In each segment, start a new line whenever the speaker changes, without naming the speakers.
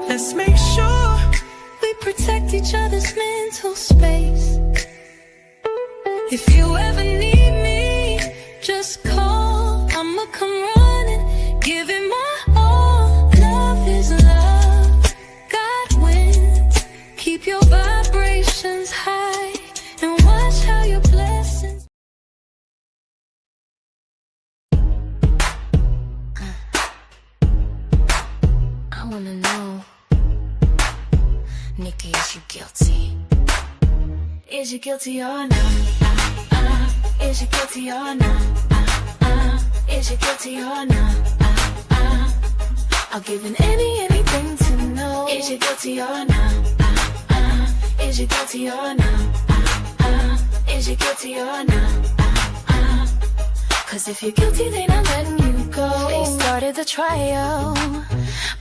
Let's make sure we protect each other's mental space. If you ever need me, just call. I'ma come running, give it my all. Love is love, God wins. Keep your vibrations high and watch how your blessings. I wanna know, Nikki, is you guilty? Is you guilty or not? Is you guilty or not? Is you guilty or not? I'll give anything to know. Is you guilty or not? Is you guilty or not? Is you guilty or not? Cause if you're guilty, then I'm letting you go. They started the trial,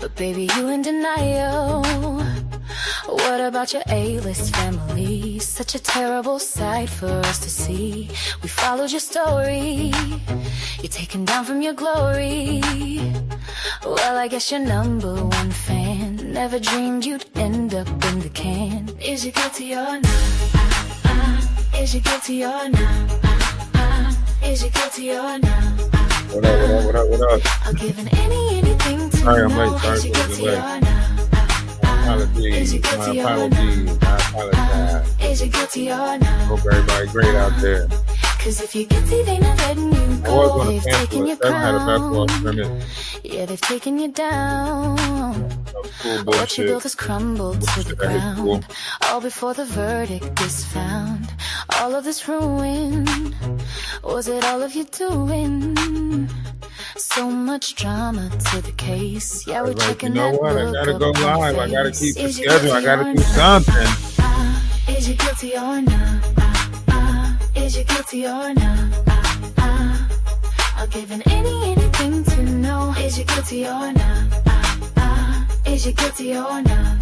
but baby, you in denial. What about your A-list family? Such a terrible sight for us to see. We followed your story, you're taken down from your glory. Well, I guess you're #1 fan. Never dreamed you'd end up in the can. Is you guilty or not? Is you guilty or not? Is you guilty or not?
What up?
I'll give anything to know. Is you guilty or not?
Apologies. My apologies. I apologize.
Is you guilty or not?
Hope everybody great out there.
Cause if you're guilty, they not letting you
I was
go.
going
They've
to
taken
cancel
your
it. Seven had a basketball
crown.
scrimmage.
Yeah, they've taken you down.
Cool
What you
bullshit.
built has crumbled to the
That is cool.
ground. All before the verdict is found. All of this ruin, was it all of you doing? So much drama to the case. Yeah, we're
Like,
checking
you know
that
what? I
book
gotta
up
go
on
live. I gotta
face.
keep the
Is you
schedule. I
guilty
gotta
or
do
not?
something.
Is you guilty or not? Is you guilty or not? I'll give anything to know. Is you guilty or not? Is you guilty or not?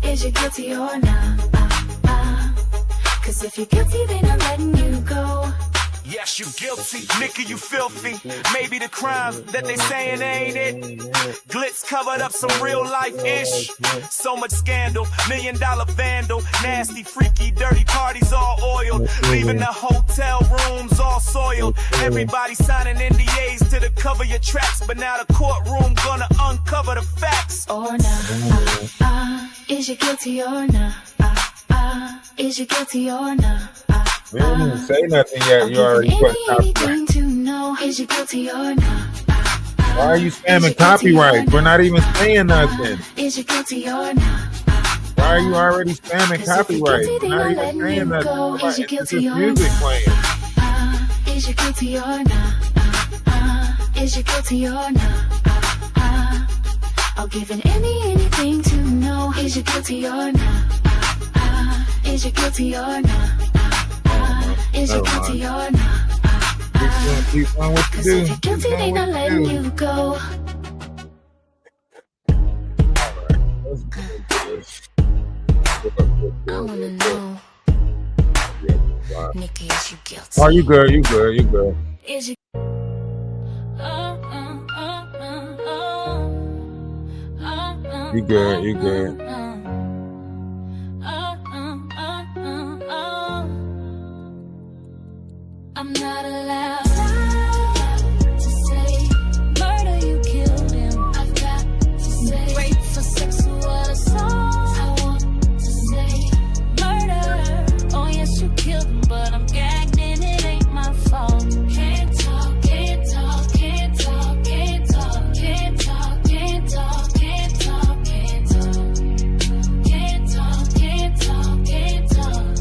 Is you guilty or not? Cause if you're guilty, then I'm letting you go.
Yes, you guilty, nigga, you filthy. Maybe the crimes that they saying ain't it. Glitz covered up some real life ish. So much scandal, $1 million vandal. Nasty, freaky, dirty parties all oiled. Leaving the hotel rooms all soiled. Everybody signing NDAs to cover your tracks. But now the courtroom gonna uncover the facts.
Or not? Is you guilty or not? Is you guilty or not?
We didn't even say nothing yet. You already put copyright.
anything to know. Is you guilty or not?
Why are you spamming copyright? We're not even saying nothing.
Is you guilty or not?
Why are you already spamming copyright? We're not even saying nothing. It's just music playing.
Is you guilty or not? Is you guilty or not? I'll give anything to know. Is you guilty or not? Is you guilty or not? Is you guilty or not?
Keep on what you
Cause
do.
if you're guilty, they not letting you go.
Let's get into this.
I wanna know, Nikki, is you guilty?
Oh, you good, you good, you good.
Is you?
You good, you good.
I'm not allowed to say murder, you killed him. I've got to say rape for sexual assault. I want to say murder. Oh yes, you killed him, but I'm gagged and it ain't my fault. Can't talk, can't talk, can't talk, can't talk, can't talk, can't talk, can't talk, can't talk, can't talk, can't talk, can't talk.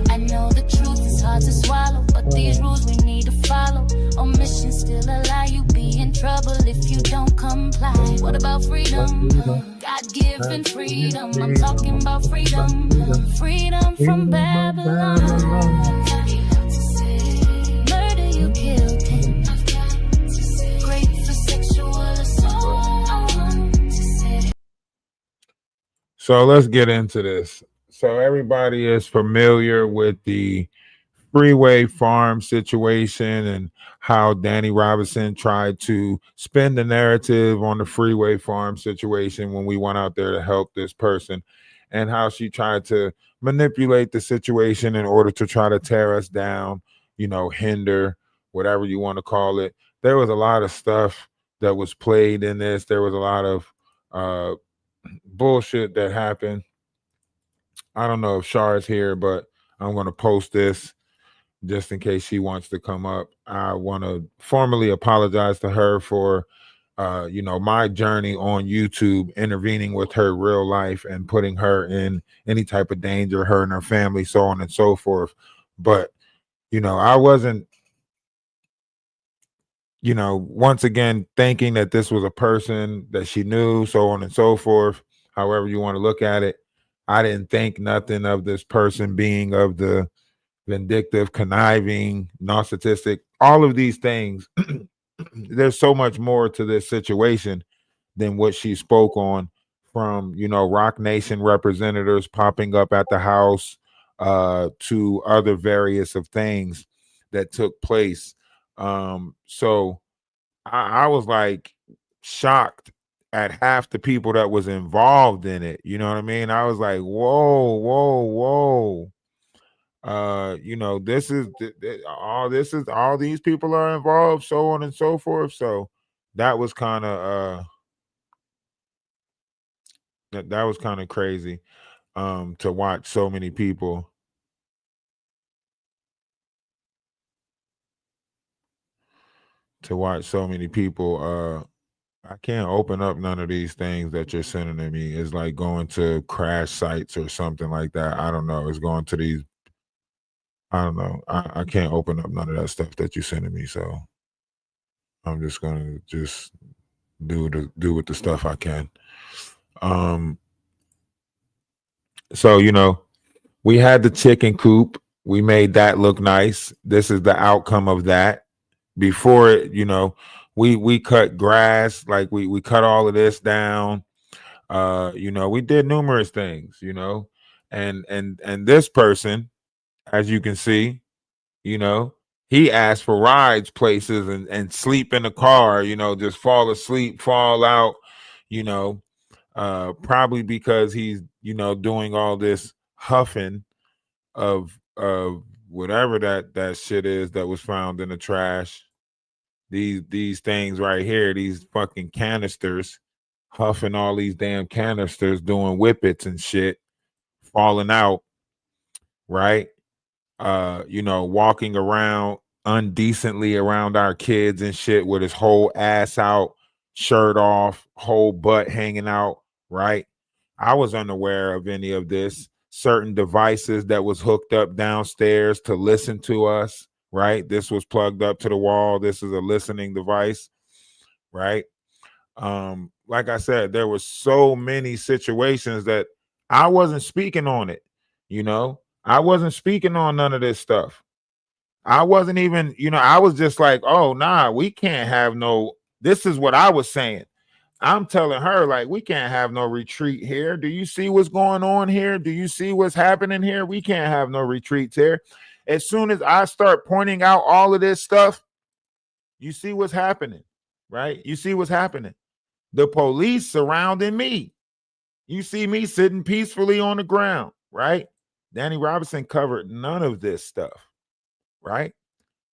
I know the truth is hard to swallow, but these rules we need to follow. Omission still allow you be in trouble if you don't comply. What about freedom? God-given freedom. I'm talking about freedom. Freedom from Babylon. Murder, you killed him. Rape for sexual assault.
So let's get into this. So everybody is familiar with the freeway farm situation and how Danny Robinson tried to spin the narrative on the freeway farm situation when we went out there to help this person, and how she tried to manipulate the situation in order to try to tear us down, hinder, whatever you want to call it. There was a lot of stuff that was played in this. There was a lot of uh, bullshit that happened. I don't know if Shar is here, but I'm going to post this just in case she wants to come up. I want to formally apologize to her for, my journey on YouTube, intervening with her real life and putting her in any type of danger, her and her family, so on and so forth. But, I wasn't, once again, thinking that this was a person that she knew, so on and so forth, however you want to look at it. I didn't think nothing of this person being of the vindictive, conniving, narcissistic, all of these things. There's so much more to this situation than what she spoke on, from, Rock Nation representatives popping up at the house, to other various of things that took place. So I was like shocked at half the people that was involved in it. You know what I mean? I was like, whoa, whoa, whoa. This is all these people are involved, so on and so forth. So that was kind of that was kind of crazy, to watch so many people I can't open up none of these things that you're sending to me. It's like going to crash sites or something like that. I don't know. It's going to these. I don't know. I can't open up none of that stuff that you're sending me. So I'm just gonna just do with the stuff I can. Um. So we had the chicken coop. We made that look nice. This is the outcome of that. Before it, we cut grass, like we cut all of this down. We did numerous things, and this person, as you can see, he asked for rides places and sleep in the car, just fall asleep, fall out, you know, probably because he's, doing all this huffing of whatever that shit is that was found in the trash. These things right here, these fucking canisters, huffing all these damn canisters, doing whippets and shit, falling out, right? Walking around undecently around our kids and shit with his whole ass out, shirt off, whole butt hanging out, right? I was unaware of any of this. Certain devices that was hooked up downstairs to listen to us, right? This was plugged up to the wall. This is a listening device, right? Like I said, there were so many situations that I wasn't speaking on it, I wasn't speaking on none of this stuff. I wasn't even, I was just like, oh, nah, we can't have no, this is what I was saying. I'm telling her, like, we can't have no retreat here. Do you see what's going on here? Do you see what's happening here? We can't have no retreats here. As soon as I start pointing out all of this stuff, you see what's happening, right? You see what's happening. The police surrounding me. You see me sitting peacefully on the ground, right? Danny Robinson covered none of this stuff, right?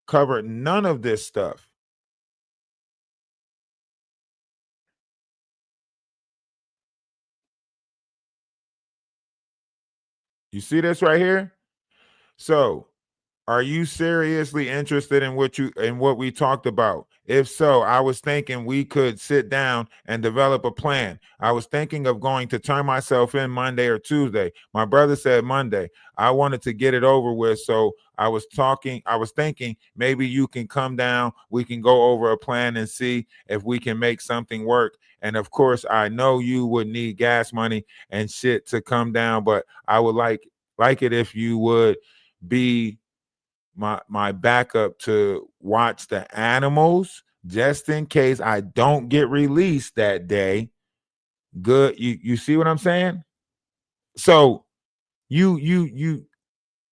Covered none of this stuff. You see this right here? So, are you seriously interested in what we talked about? If so, I was thinking we could sit down and develop a plan. I was thinking of going to turn myself in Monday or Tuesday. My brother said Monday. I wanted to get it over with, so I was thinking maybe you can come down, we can go over a plan and see if we can make something work. And of course, I know you would need gas money and shit to come down, but I would like it if you would be my backup to watch the animals just in case I don't get released that day. Good. You see what I'm saying? So you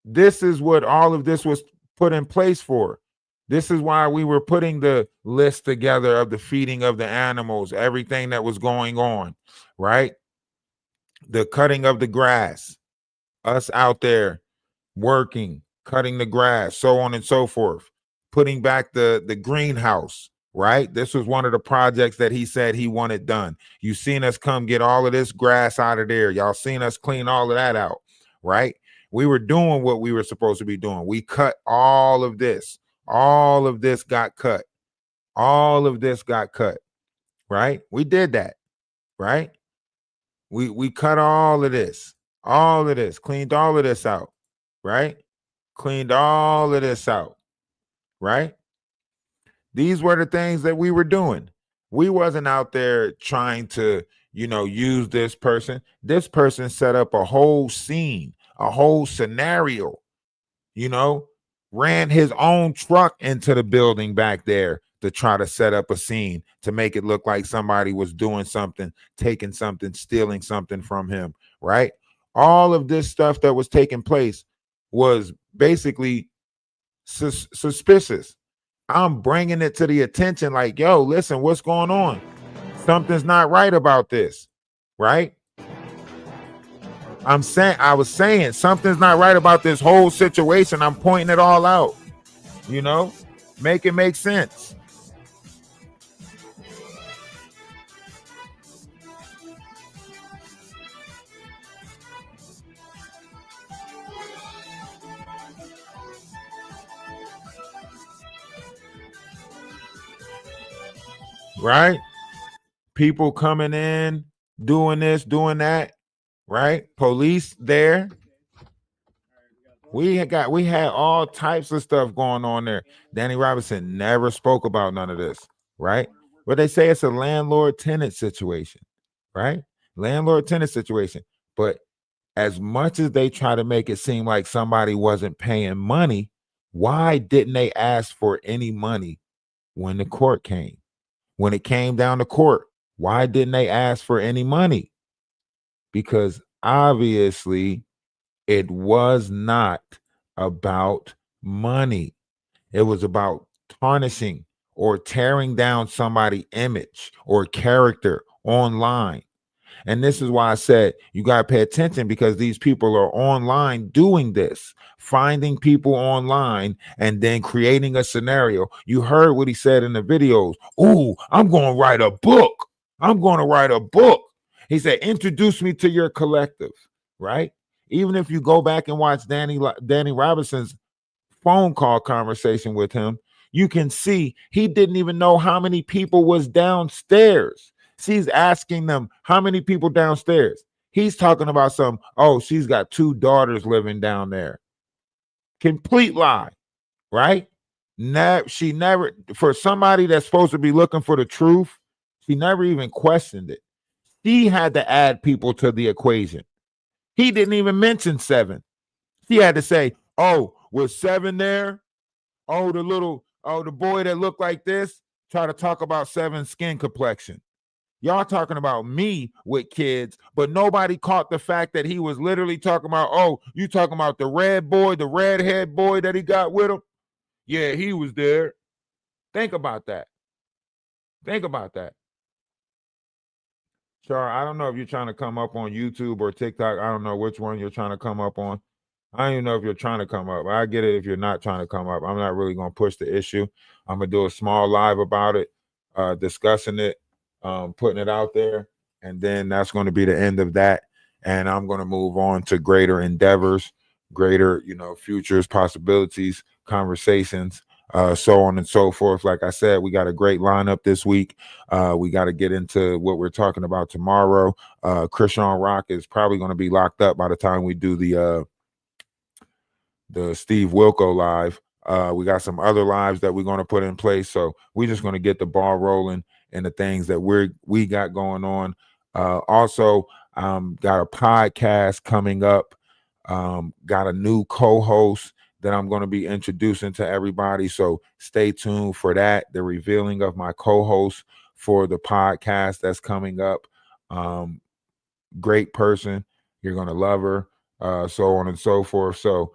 this is what all of this was put in place for. This is why we were putting the list together of the feeding of the animals, everything that was going on, right? The cutting of the grass, us out there working, cutting the grass, so on and so forth, putting back the greenhouse, right? This was one of the projects that he said he wanted done. You seen us come get all of this grass out of there. Y'all seen us clean all of that out, right? We were doing what we were supposed to be doing. We cut all of this. All of this got cut. All of this got cut, right? We did that, right? We cut all of this, cleaned all of this out, right? Cleaned all of this out, right? These were the things that we were doing. We wasn't out there trying to, use this person. This person set up a whole scene, a whole scenario, ran his own truck into the building back there to try to set up a scene to make it look like somebody was doing something, taking something, stealing something from him, right? All of this stuff that was taking place was basically suspicious. I'm bringing it to the attention like, yo, listen, what's going on? Something's not right about this, right? I was saying something's not right about this whole situation. I'm pointing it all out, make it make sense. Right? People coming in, doing this, doing that, right? Police there. We had all types of stuff going on there. Danny Robinson never spoke about none of this, right? But they say it's a landlord-tenant situation, right? Landlord-tenant situation. But as much as they try to make it seem like somebody wasn't paying money, why didn't they ask for any money when the court came? When it came down to court, why didn't they ask for any money? Because obviously it was not about money. It was about tarnishing or tearing down somebody's image or character online. And this is why I said you got to pay attention, because these people are online doing this, finding people online and then creating a scenario. You heard what he said in the videos. Ooh, I'm going to write a book. I'm going to write a book. He said, introduce me to your collective, right? Even if you go back and watch Danny Robinson's phone call conversation with him, you can see he didn't even know how many people was downstairs. She's asking them how many people downstairs. He's talking about she's got 2 daughters living down there. Complete lie, right? She never, for somebody that's supposed to be looking for the truth, she never even questioned it. She had to add people to the equation. He didn't even mention 7. She had to say, oh, was 7 there? Oh, the boy that looked like this, try to talk about 7's skin complexion. Y'all talking about me with kids, but nobody caught the fact that he was literally talking about, oh, you talking about the red boy, the redhead boy that he got with him? Yeah, he was there. Think about that. Think about that. Char, I don't know if you're trying to come up on YouTube or TikTok. I don't know which one you're trying to come up on. I don't even know if you're trying to come up. I get it if you're not trying to come up. I'm not really going to push the issue. I'm going to do a small live about it, discussing it, putting it out there. And then that's going to be the end of that. And I'm going to move on to greater endeavors, greater, futures, possibilities, conversations, so on and so forth. Like I said, we got a great lineup this week. We got to get into what we're talking about tomorrow. Christian Rock is probably going to be locked up by the time we do the Steve Wilco live. We got some other lives that we're going to put in place. So we're just going to get the ball rolling and the things that we got going on. Also, got a podcast coming up. Got a new co-host that I'm going to be introducing to everybody. So stay tuned for that. The revealing of my co-host for the podcast that's coming up. Great person. You're going to love her. So on and so forth. So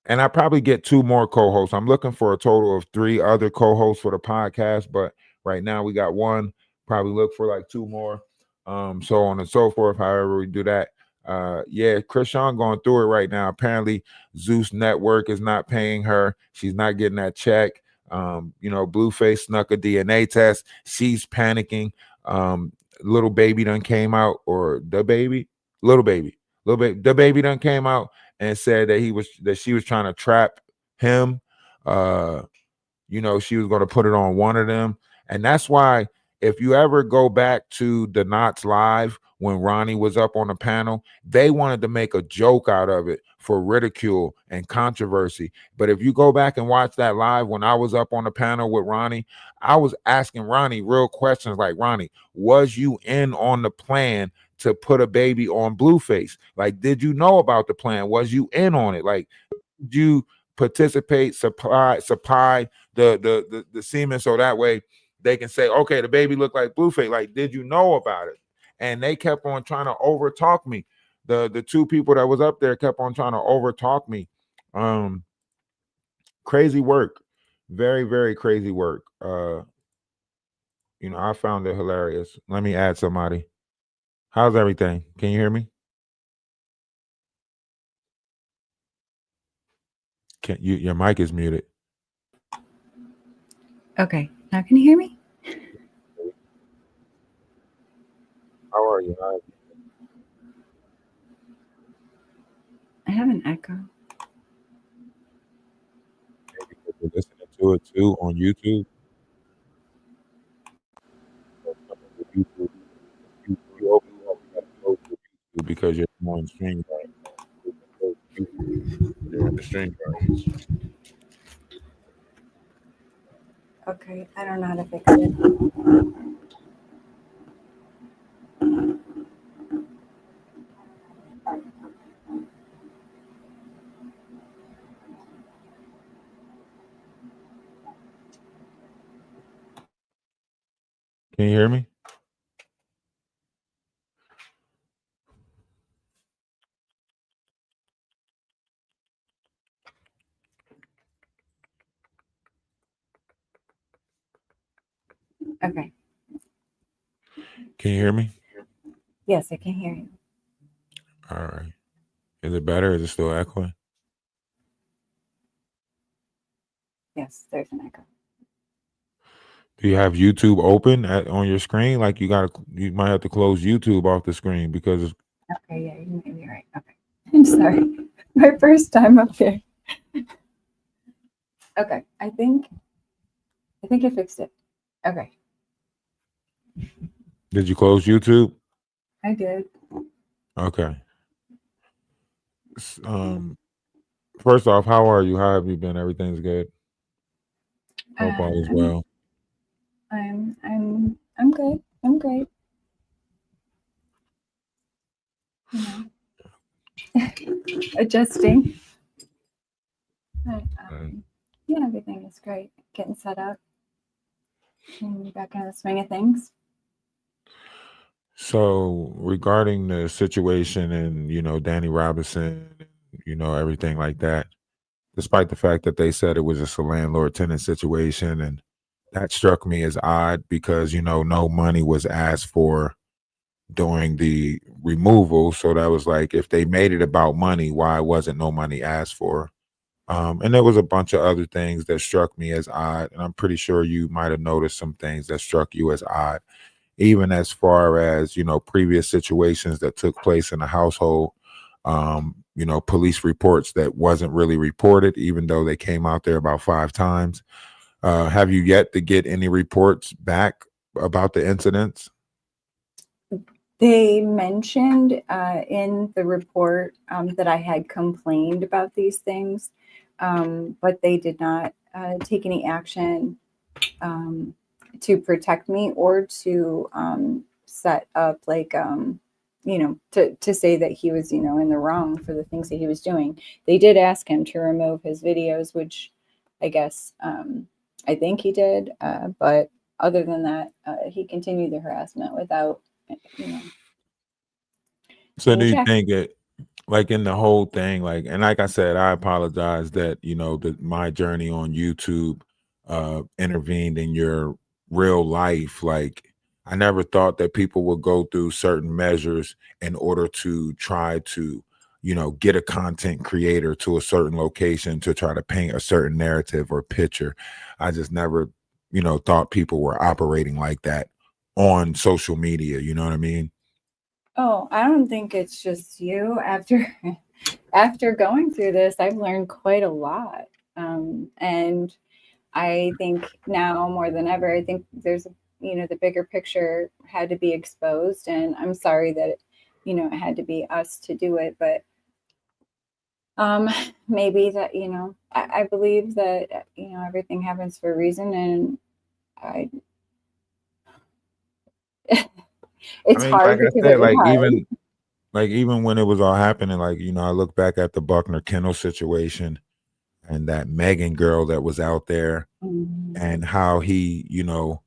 and I probably get 2 more co-hosts. I'm looking for a total of 3 other co-hosts for the podcast, but right now we got 1. Probably look for like 2 more. So on and so forth. However we do that. Yeah, Krishan going through it right now. Apparently, Zeus Network is not paying her. She's not getting that check. Blueface snuck a DNA test. She's panicking. Little baby done came out, or the baby, the baby done came out and said that she was trying to trap him. She was going to put it on one of them. And that's why if you ever go back to the Knots Live when Ronnie was up on the panel, they wanted to make a joke out of it for ridicule and controversy. But if you go back and watch that live when I was up on the panel with Ronnie, I was asking Ronnie real questions like, Ronnie, was you in on the plan to put a baby on Blueface? Like, did you know about the plan? Was you in on it? Like, did you participate, supply the semen so that way they can say, okay, the baby looked like Blueface? Like, did you know about it? And they kept on trying to overtalk me. The 2 people that was up there kept on trying to overtalk me. Crazy work. Very, very crazy work. I found it hilarious. Let me add somebody. How's everything? Can you hear me? Your mic is muted.
Okay. Now can you hear me?
How are you?
I have an echo.
Maybe because you're listening to it too on YouTube. You open it up, you gotta close YouTube because you're on stream right. You're in the stream right.
Okay, I don't know how to fix it.
Can you hear me?
Okay.
Can you hear me?
Yes, I can hear you.
All right. Is it better? Is it still echoing?
Yes, there's an echo.
Do you have YouTube open on your screen? Like you might have to close YouTube off the screen because it's
Okay, yeah, you may be right. Okay. I'm sorry. My first time up here. Okay, I think I fixed it. Okay.
Did you close YouTube?
I did.
Okay. First off, how are you? How have you been? Everything's good. Hope all is well.
I'm good. I'm great. Adjusting. But, yeah, everything is great. Getting set up. And back in the swing of things.
So regarding the situation and Danny Robinson, everything like that, despite the fact that they said it was just a landlord-tenant situation, and that struck me as odd because no money was asked for during the removal. So that was like, if they made it about money, why wasn't no money asked for? And there was a bunch of other things that struck me as odd, and I'm pretty sure you might have noticed some things that struck you as odd, even as far as previous situations that took place in the household. Police reports that wasn't really reported, even though they came out there about 5 times. Have you yet to get any reports back about the incidents?
They mentioned in the report that I had complained about these things, but they did not take any action to protect me or to set up to say that he was, in the wrong for the things that he was doing. They did ask him to remove his videos, which I guess I think he did. But other than that, he continued the harassment without,
So do you think like in the whole thing, like, and like I said, I apologize that, you know, that my journey on YouTube intervened in your real life. Like, I never thought that people would go through certain measures in order to try to, you know, get a content creator to a certain location to try to paint a certain narrative or picture. I just never, you know, thought people were operating like that on social media, you know what I mean?
Oh, I don't think it's just you. After going through this, I've learned quite a lot. And I think now more than ever, I think there's, the bigger picture had to be exposed. And I'm sorry that, it had to be us to do it. But maybe that, I believe that, everything happens for a reason. And I,
I
it's
mean,
hard
like I
because it
said,
was hard.
like even when it was all happening, like, you know, I look back at the Buckner Kennel situation and that Megan girl that was out there
Mhm.
and how he, you know,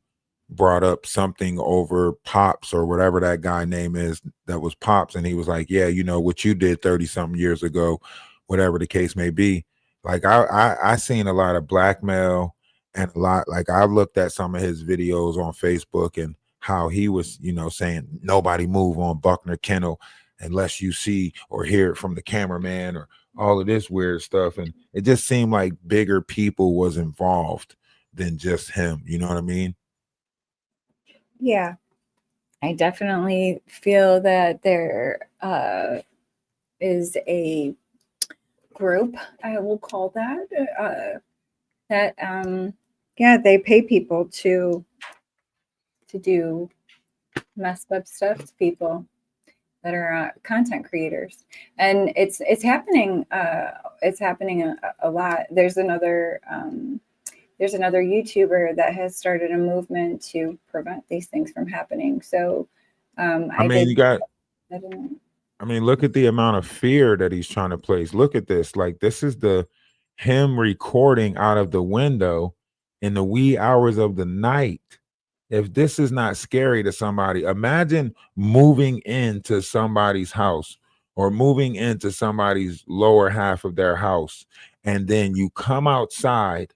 brought up something over Pops or whatever that guy name is that was Pops. And he was like, yeah, you know, what you did 30 something years ago, whatever the case may be. Like I seen a lot of blackmail and a lot, like I looked at some of his videos on Facebook and how he was, you know, saying nobody move on Buckner Kennel unless you see or hear it from the cameraman or all of this weird stuff. And it just seemed like bigger people was involved than just him. You know what I mean?
Yeah, I definitely feel that there is a group, I will call that, that yeah, they pay people to do messed up stuff to people that are content creators, and it's happening. It's happening a lot. There's another YouTuber that has started a movement to prevent these things from happening. So
I
I
mean, you
did.
got,
I didn't.
I mean, look at the amount of fear that he's trying to place. Look at this. Like, this is the him recording out of the window in the wee hours of the night. If this is not scary to somebody, imagine moving into somebody's house or moving into somebody's lower half of their house. And then you come outside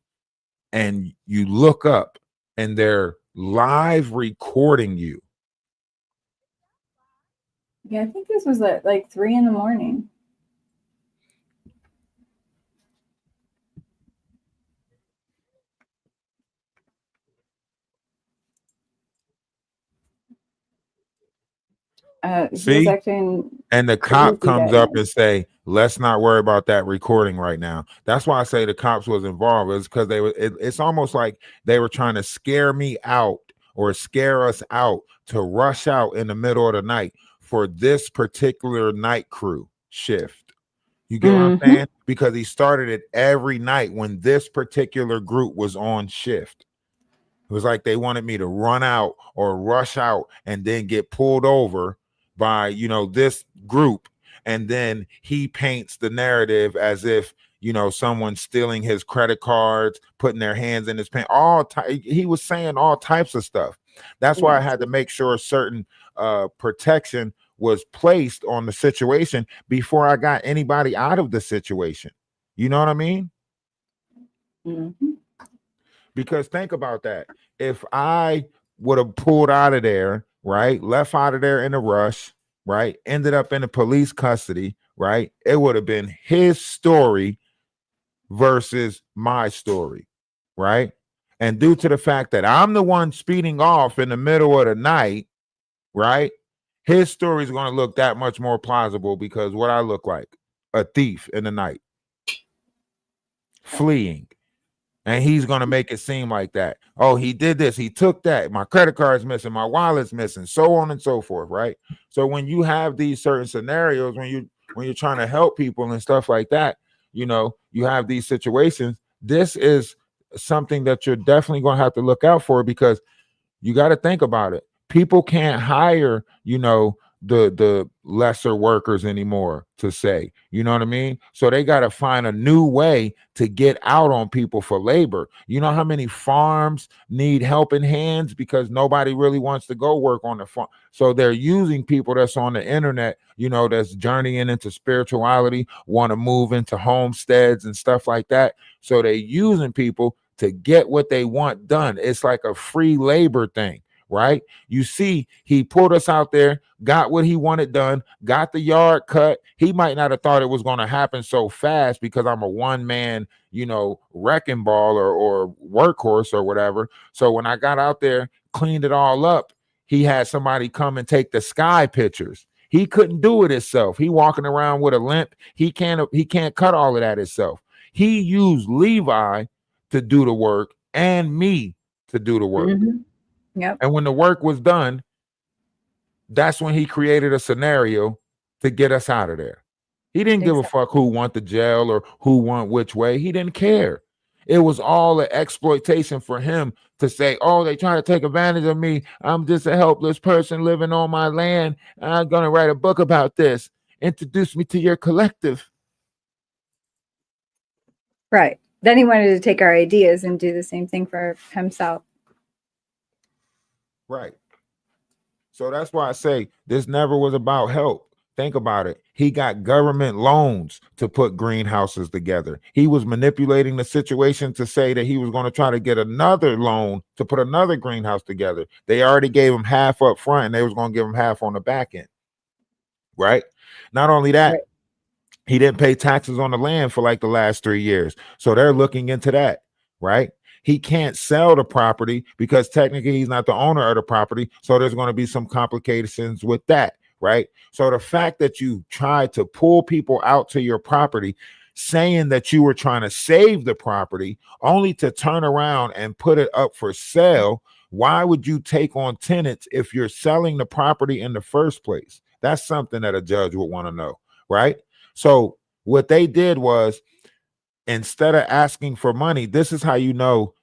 and you look up and they're live recording you.
Yeah, I think this was at like 3 a.m. He was
See?
acting
And the cop
crazy
comes
that
up
night.
and say, let's not worry about that recording right now. That's why I say the cops was involved. It's because it's almost like they were trying to scare me out or scare us out to rush out in the middle of the night for this particular night crew shift. You get what I'm
Mm-hmm.
saying? Because he started it every night when this particular group was on shift. It was like they wanted me to run out or rush out and then get pulled over by, you know, this group. And then he paints the narrative as if, you know, someone's stealing his credit cards, putting their hands in his pants. He was saying all types of stuff. That's why I
Yes.
had to make sure certain protection was placed on the situation before I got anybody out of the situation. You know what I mean?
Mm-hmm.
Because think about that. If I would have pulled out of there, right, left out of there in a rush, right, ended up in the police custody, right, it would have been his story versus my story, right? And due to the fact that I'm the one speeding off in the middle of the night, right, his story is going to look that much more plausible because what I look like, a thief in the night, fleeing. And he's going to make it seem like that. Oh, he did this. He took that. My credit card's missing. My wallet's missing. So on and so forth. Right. So when you have these certain scenarios, when you're trying to help people and stuff like that, you know, you have these situations. This is something that you're definitely going to have to look out for because you got to think about it. People can't hire, you know, lesser workers anymore to say, you know what I mean? So they got to find a new way to get out on people for labor. You know how many farms need helping hands because nobody really wants to go work on the farm. So they're using people that's on the internet, you know, that's journeying into spirituality, want to move into homesteads and stuff like that. So they're using people to get what they want done. It's like a free labor thing, right? You see, he pulled us out there, got what he wanted done, got the yard cut. He might not have thought it was going to happen so fast because I'm a one-man, you know, wrecking ball or workhorse or whatever. So when I got out there, cleaned it all up, he had somebody come and take the sky pictures. He couldn't do it himself. He walking around with a limp. He can't cut all of that himself. He used Levi to do the work and me to do the work.
Yep.
And when the work was done, that's when he created a scenario to get us out of there. He didn't give a fuck who went to jail or who went which way. He didn't care. It was all an exploitation for him to say, oh, they trying to take advantage of me. I'm just a helpless person living on my land. I'm going to write a book about this. Introduce me to your collective.
Right. Then he wanted to take our ideas and do the same thing for himself.
Right. So that's why I say this never was about help. Think about it. He got government loans to put greenhouses together. He was manipulating the situation to say that he was going to try to get another loan to put another greenhouse together. They already gave him half up front and they was going to give him half on the back end. Right. Not only that, right. He didn't pay taxes on the land for like the last 3 years. So they're looking into that. Right. He can't sell the property because technically he's not the owner of the property. So there's going to be some complications with that. Right. So the fact that you tried to pull people out to your property, saying that you were trying to save the property only to turn around and put it up for sale. Why would you take on tenants if you're selling the property in the first place? That's something that a judge would want to know. Right. So what they did was, instead of asking for money, this is how you know,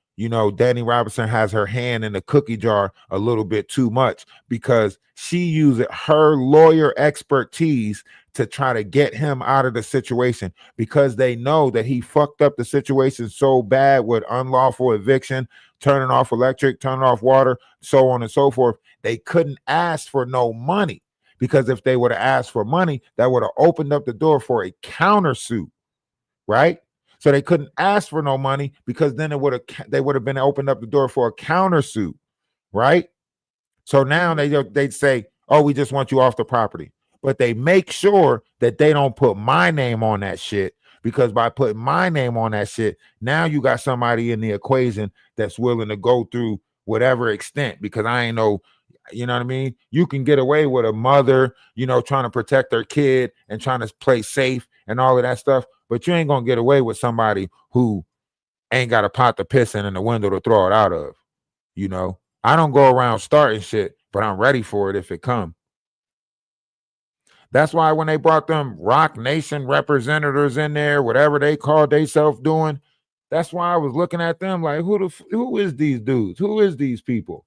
Danny Robinson has her hand in the cookie jar a little bit too much, because she used her lawyer expertise to try to get him out of the situation, because they know that he fucked up the situation so bad with unlawful eviction, turning off electric, turning off water, so on and so forth. They couldn't ask for no money, because if they would have asked for money, that would have opened up the door for a countersuit, right? So they couldn't ask for no money, because then they would have been opened up the door for a countersuit, right? So now they'd say, oh, we just want you off the property. But they make sure that they don't put my name on that shit, because by putting my name on that shit, now you got somebody in the equation that's willing to go through whatever extent, because I ain't no, you know what I mean? You can get away with a mother, trying to protect her kid and trying to play safe and all of that stuff. But you ain't going to get away with somebody who ain't got a pot to piss in and a window to throw it out of. I don't go around starting shit, but I'm ready for it if it comes. That's why when they brought them Rock Nation representatives in there, whatever they called themselves doing, that's why I was looking at them like, who is these dudes? Who is these people?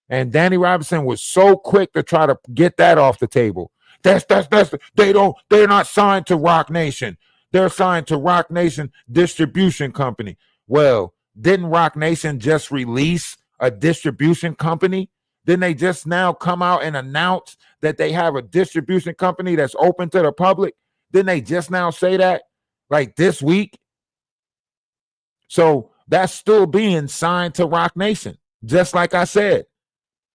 And Danny Robinson was so quick to try to get that off the table. They're not signed to Rock Nation. They're signed to Rock Nation Distribution Company. Well, didn't Rock Nation just release a distribution company? Didn't they just now come out and announce that they have a distribution company that's open to the public? Didn't they just now say that? Like this week? So that's still being signed to Rock Nation. Just like I said.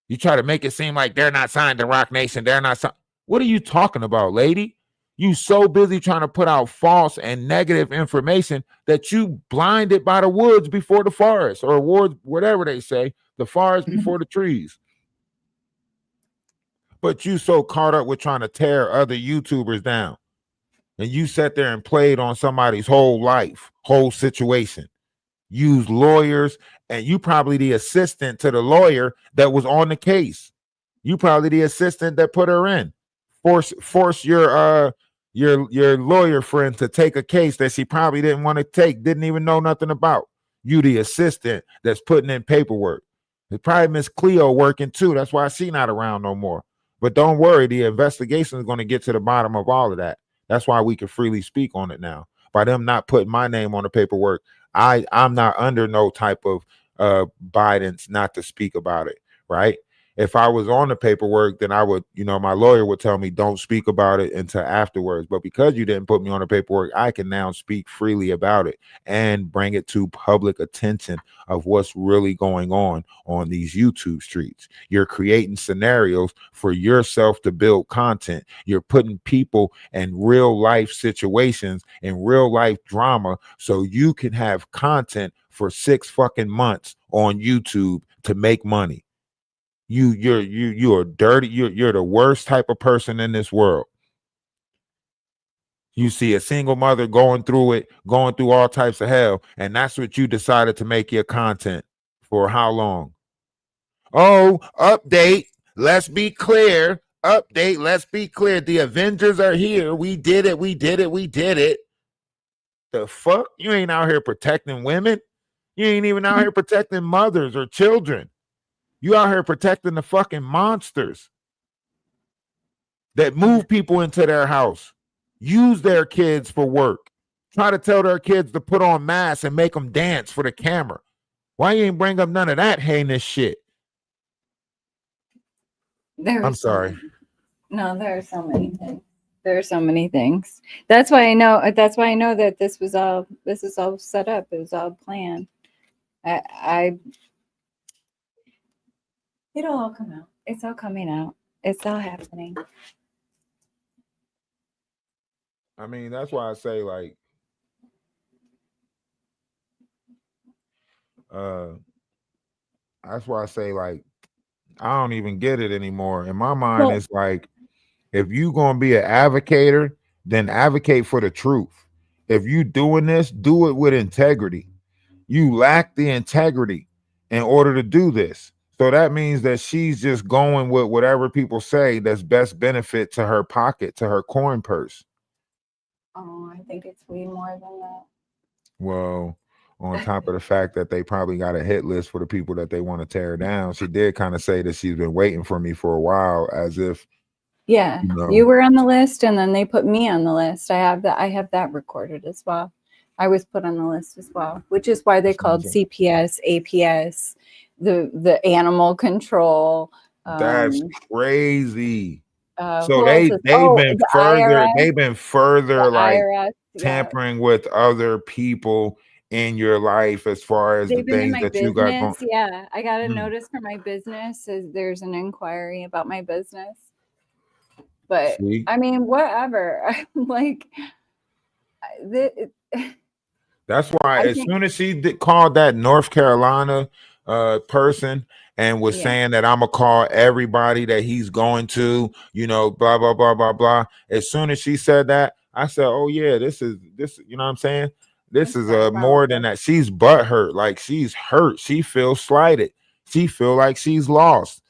You try to make it seem like they're not signed to Rock Nation. They're not signed. What are you talking about, lady? You so busy trying to put out false and negative information that you blinded by the woods before the forest, or woods, whatever they say, the forest before the trees. But you so caught up with trying to tear other YouTubers down. And you sat there and played on somebody's whole life, whole situation. Use lawyers, and you probably the assistant to the lawyer that was on the case. You probably the assistant that put her in. Force your lawyer friend to take a case that she probably didn't want to take, didn't even know nothing about. You the assistant that's putting in paperwork. It's probably Miss Cleo working too. That's why she not around no more. But don't worry, the investigation is going to get to the bottom of all of that. That's why we can freely speak on it now. By them not putting my name on the paperwork, I'm not under no type of guidance not to speak about it, right? If I was on the paperwork, then I would, my lawyer would tell me don't speak about it until afterwards. But because you didn't put me on the paperwork, I can now speak freely about it and bring it to public attention of what's really going on these YouTube streets. You're creating scenarios for yourself to build content. You're putting people in real life situations and real life drama so you can have content for 6 fucking months on YouTube to make money. You're dirty. You're the worst type of person in this world. You see a single mother going through all types of hell, and that's what you decided to make your content for. How long? Oh, update. Let's be clear. Update. Let's be clear. The Avengers are here. We did it. We did it. We did it. The fuck? You ain't out here protecting women. You ain't even out here protecting mothers or children. You out here protecting the fucking monsters that move people into their house, use their kids for work, try to tell their kids to put on masks and make them dance for the camera. Why you ain't bring up none of that heinous shit? I'm sorry.
No, there are so many things. There are so many things. That's why I know that this is all set up. It was all planned. It'll all come out. It's all coming out. It's all happening.
I mean, that's why I say I don't even get it anymore. In my mind, it's like, if you gonna be an advocator, then advocate for the truth. If you doing this, do it with integrity. You lack the integrity in order to do this. So that means that she's just going with whatever people say that's best benefit to her pocket, to her coin purse.
Oh, I think it's way more than that.
Well, on top of the fact that they probably got a hit list for the people that they want to tear down, she did kind of say that she's been waiting for me for a while, as if,
yeah, you were on the list, and then they put me on the list. I have that recorded as well. I was put on the list as well, which is why they called CPS, APS, the animal control.
That's crazy. So
they've
been further like
IRS,
tampering with other people in your life as far as the things that you got going.
Yeah, I got a notice for my business. There's an inquiry about my business. But see? I mean, whatever. Like,
that's why as soon as she called that North Carolina person and was saying that I'm gonna call everybody that he's going to, blah blah blah blah blah. As soon as she said that, I said, "Oh yeah, this. You know what I'm saying? This is more than that. She's butthurt. Like, she's hurt. She feels slighted. She feel like she's lost."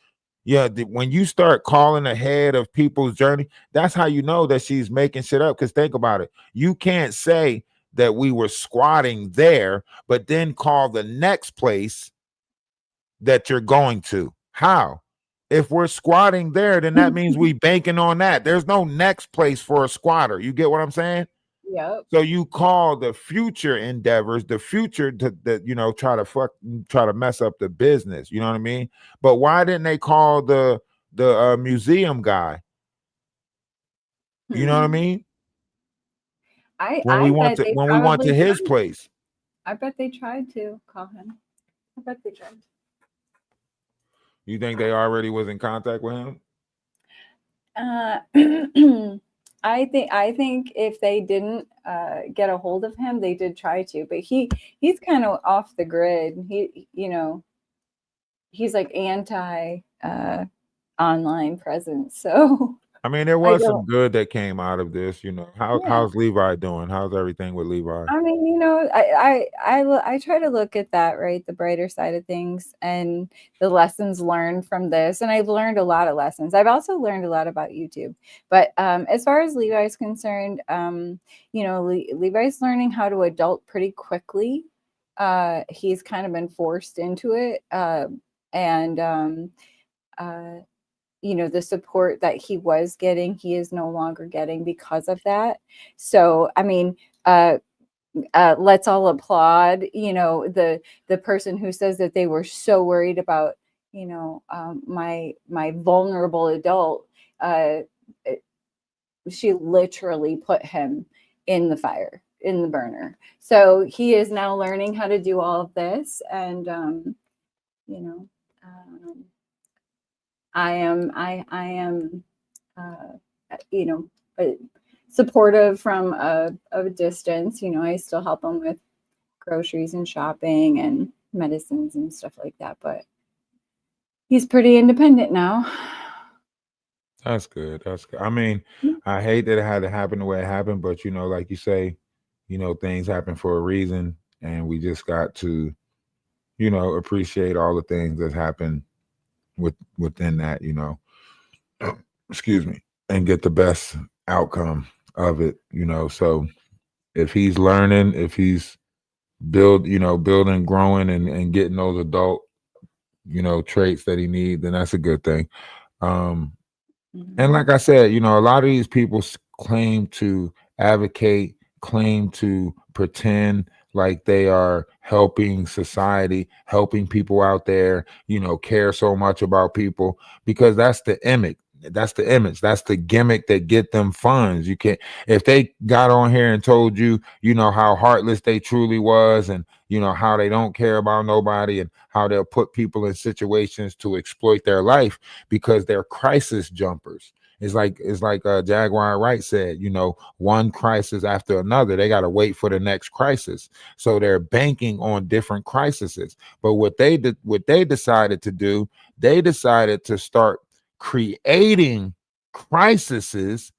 Yeah, when you start calling ahead of people's journey, that's how you know that she's making shit up. Because think about it. You can't say that we were squatting there, but then call the next place that you're going to. How? If we're squatting there, then that means we banking on that. There's no next place for a squatter. You get what I'm saying?
Yep.
So you call the future endeavors, the future that try to mess up the business. You know what I mean? But why didn't they call the museum guy? You know what I mean? When we went to his place.
I bet they tried to call him. I bet they tried.
You think they already was in contact with him?
I think if they didn't get a hold of him, they did try to, but he's kind of off the grid. He's like anti online presence. So
I mean, there was some good that came out of this. How's Levi doing? How's everything with Levi?
I mean, I try to look at that, right, the brighter side of things and the lessons learned from this. And I've learned a lot of lessons. I've also learned a lot about YouTube. But as far as Levi's concerned, Levi's learning how to adult pretty quickly. He's kind of been forced into it, and the support that he was getting, he is no longer getting because of that. So, I mean, let's all applaud, the person who says that they were so worried about, my vulnerable adult. She literally put him in the fire, in the burner. So he is now learning how to do all of this, and you know, I am, supportive from a distance. I still help him with groceries and shopping and medicines and stuff like that, but he's pretty independent now.
That's good. That's good. I mean, I hate that it had to happen the way it happened, but like you say, things happen for a reason, and we just got to, appreciate all the things that happen within that, excuse me, and get the best outcome of it, So if he's learning, if he's building, growing, and getting those adult, traits that he needs, then that's a good thing. And like I said, a lot of these people claim to advocate, claim to pretend like they are helping society, helping people out there, care so much about people, because that's the image. That's the image. That's the gimmick that get them funds. You can't, if they got on here and told you, how heartless they truly was, and how they don't care about nobody, and how they'll put people in situations to exploit their life because they're crisis jumpers. It's like Jaguar Wright said, one crisis after another. They got to wait for the next crisis. So they're banking on different crises. But what they decided to do, they decided to start creating crises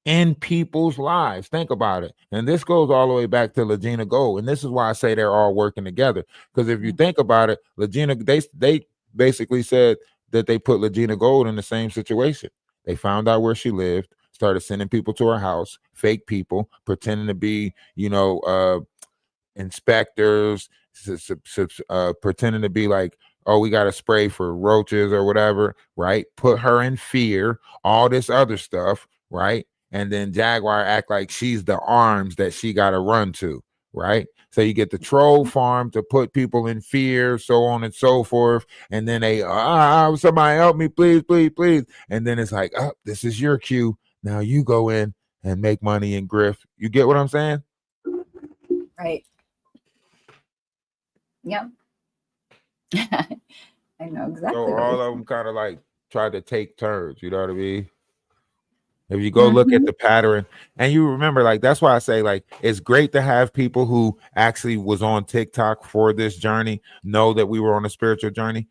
in people's lives. Think about it. And this goes all the way back to Legina Gold. And this is why I say they're all working together. Because if you think about it, Legina, they basically said that they put Legina Gold in the same situation. They found out where she lived, started sending people to her house, fake people, pretending to be, inspectors, pretending to be like, oh, we got to spray for roaches or whatever, right? Put her in fear, all this other stuff, right? And then Jaguar act like she's the arms that she got to run to, right? So you get the troll farm to put people in fear, so on and so forth. And then they, somebody help me, please, please, please. And then it's like, oh, this is your cue. Now you go in and make money and grift. You get what I'm saying?
Right. Yep. I know exactly.
So all of them kind of like try to take turns. You know what I mean? If you go look at the pattern, and you remember, like, that's why I say, like, it's great to have people who actually was on TikTok for this journey know that we were on a spiritual journey.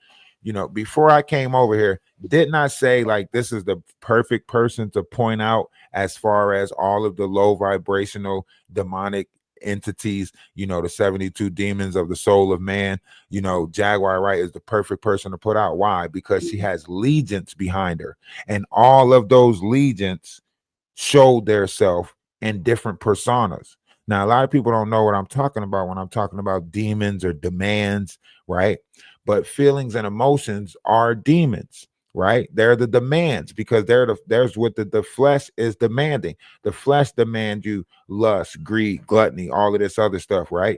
Before I came over here, didn't I say, like, this is the perfect person to point out as far as all of the low vibrational demonic entities, the 72 demons of the soul of man? Jaguar Wright is the perfect person to put out. Why? Because she has legions behind her, and all of those legions showed their self in different personas. Now, a lot of people don't know what I'm talking about when I'm talking about demons or demands, right? But feelings and emotions are demons, right? They're the demands, because there's what the flesh is demanding. The flesh demands you lust, greed, gluttony, all of this other stuff, right?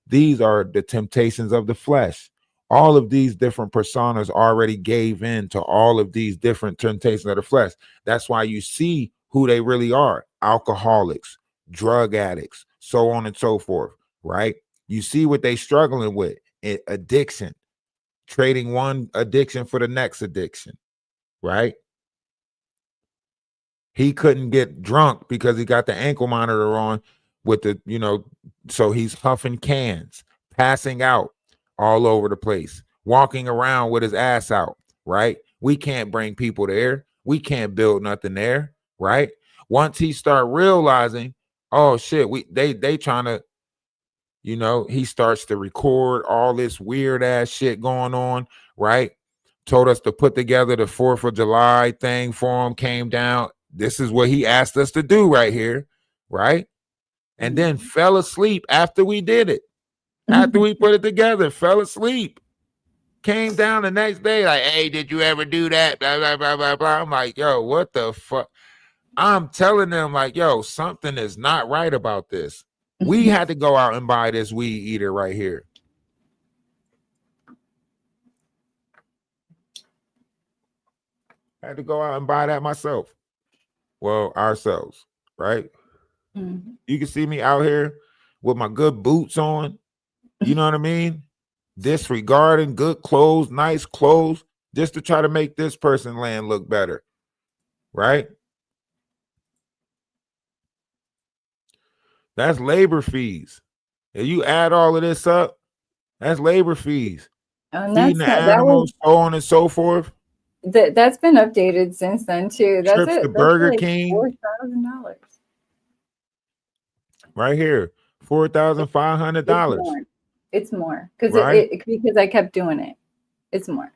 These are the temptations of the flesh. All of these different personas already gave in to all of these different temptations of the flesh. That's why you see who they really are: alcoholics, drug addicts, so on and so forth, right? You see what they struggling with: addiction, trading one addiction for the next addiction, right? He couldn't get drunk because he got the ankle monitor on with the, so he's huffing cans, passing out all over the place, walking around with his ass out, right? We can't bring people there. We can't build nothing there, right? Once he start realizing, oh shit, they trying to, he starts to record all this weird ass shit going on, right? Told us to put together the 4th of July thing for him, came down. This is what he asked us to do right here, right? And then fell asleep after we did it. After we put it together, fell asleep. Came down the next day, like, hey, did you ever do that? Blah, blah, blah, blah, blah. I'm like, yo, what the fuck? I'm telling them, like, yo, something is not right about this. We had to go out and buy this weed eater right here. I had to go out and buy that myself. Well, ourselves, right?
Mm-hmm.
You can see me out here with my good boots on. You know what I mean? Disregarding good clothes, nice clothes, just to try to make this person land look better, right? That's labor fees. If you add all of this up, that's labor fees.
And
Feeding
that's
the
not, that was,
animals, so on and so forth.
that's been updated since then too. That's
Trips to
it. That's
Burger
like
King,
$4,000.
right here, $4,500.
It's more because
Right?
because I kept doing it. It's more.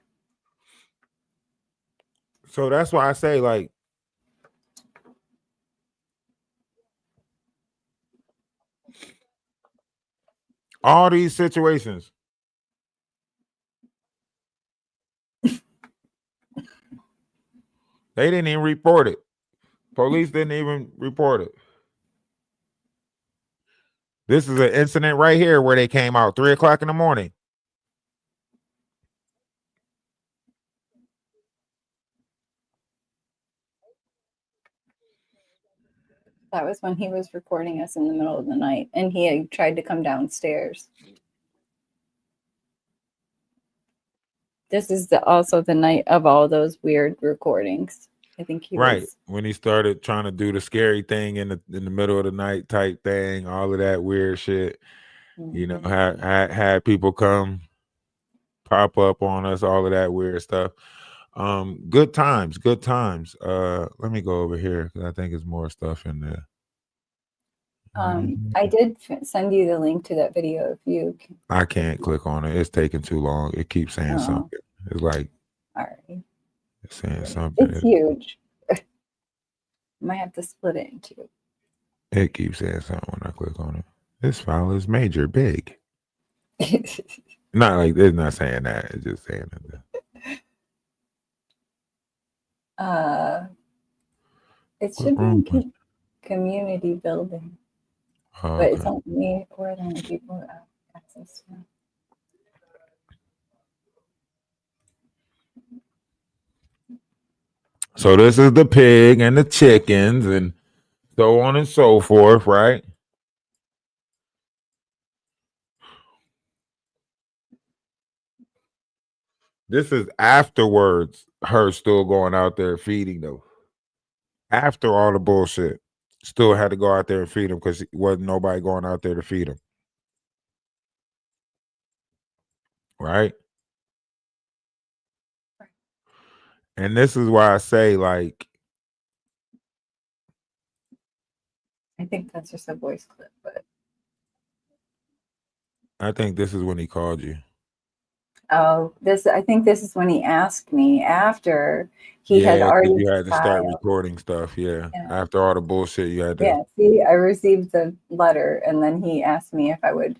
So that's why I say, like, all these situations, they didn't even report it. Police didn't even report it. This is an incident right here where they came out 3 o'clock in the morning.
That was when he was recording us in the middle of the night, and he had tried to come downstairs. This is also the night of all those weird recordings. I think he
Right.
was.
When he started trying to do the scary thing in the middle of the night type thing, all of that weird shit, you know, had people come pop up on us, all of that weird stuff. Good times. Let me go over here because I think there's more stuff in there.
I did send you the link to that video if you can.
I can't click on it. It's taking too long. It keeps saying something. It's like,
all right.
it's saying something.
It's huge. Might have to split it in two.
It keeps saying something when I click on it. This file is major, big. Not like it's not saying that. It's just saying
that. It should be in community building, but it's only where the only people have access to.
So this is the pig and the chickens and so on and so forth, right? This is afterwards, her still going out there feeding them. After all the bullshit, still had to go out there and feed them because wasn't nobody going out there to feed them. Right? And this is why I say, like,
I think that's just a voice clip, but
I think this is when he called you.
I think this is when he asked me after he had already
you had to start
filed.
recording stuff. Yeah. After all the bullshit you had to.
Yeah, see, I received the letter and then he asked me if I would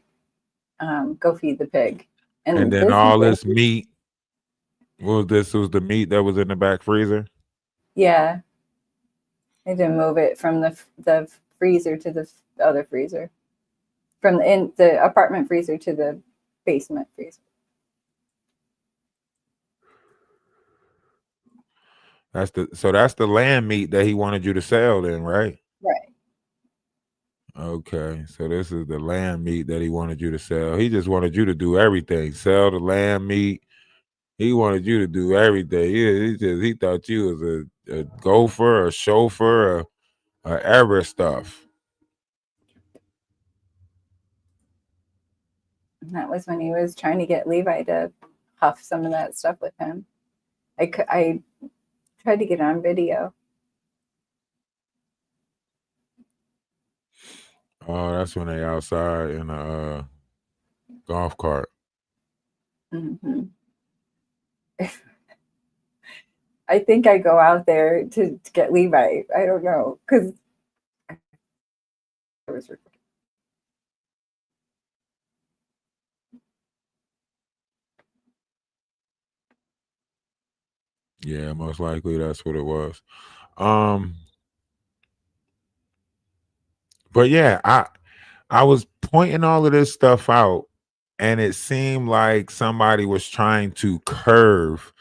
go feed the pig.
And then all this meat. What was this? Was the meat that was in the back freezer?
Yeah. I had to move it from the freezer to the other freezer. From the apartment freezer to the basement freezer.
That's the lamb meat that he wanted you to sell then, right?
Right.
Okay. So this is the lamb meat that he wanted you to sell. He just wanted you to do everything. Sell the lamb meat. He wanted you to do everything. He thought you was a gopher, a chauffeur, ever stuff.
And that was when he was trying to get Levi to huff some of that stuff with him. I tried to get on video.
Oh, that's when they outside in a golf cart.
Mm-hmm. I think I go out there to get Levi. I don't know because I was recording.
Yeah, most likely that's what it was. But yeah, I was pointing all of this stuff out, and it seemed like somebody was trying to curve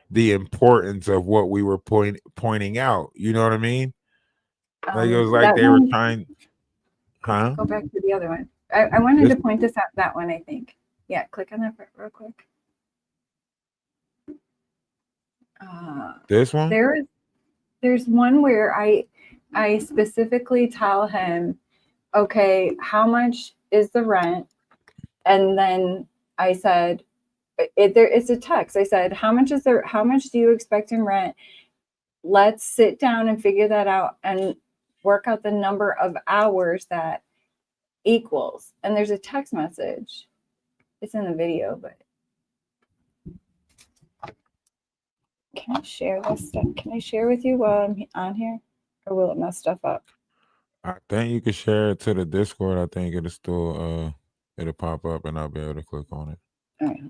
the importance of what we were pointing out. You know what I mean? Like it was like
That
they were
one,
trying, huh?
go back to the other one. I wanted
This
to point this out, that one, I think. Yeah, click on that real quick.
this one?
There's one where I specifically tell him, okay, how much is the rent? And then I said, it's a text. I said, how much do you expect in rent? Let's sit down and figure that out and work out the number of hours that equals. And there's a text message. It's in the video, but can I share this stuff? Can I share with you while I'm on here? Or will it mess stuff up?
I think you can share it to the Discord. I think it'll still it'll pop up and I'll be able to click on it.
All right.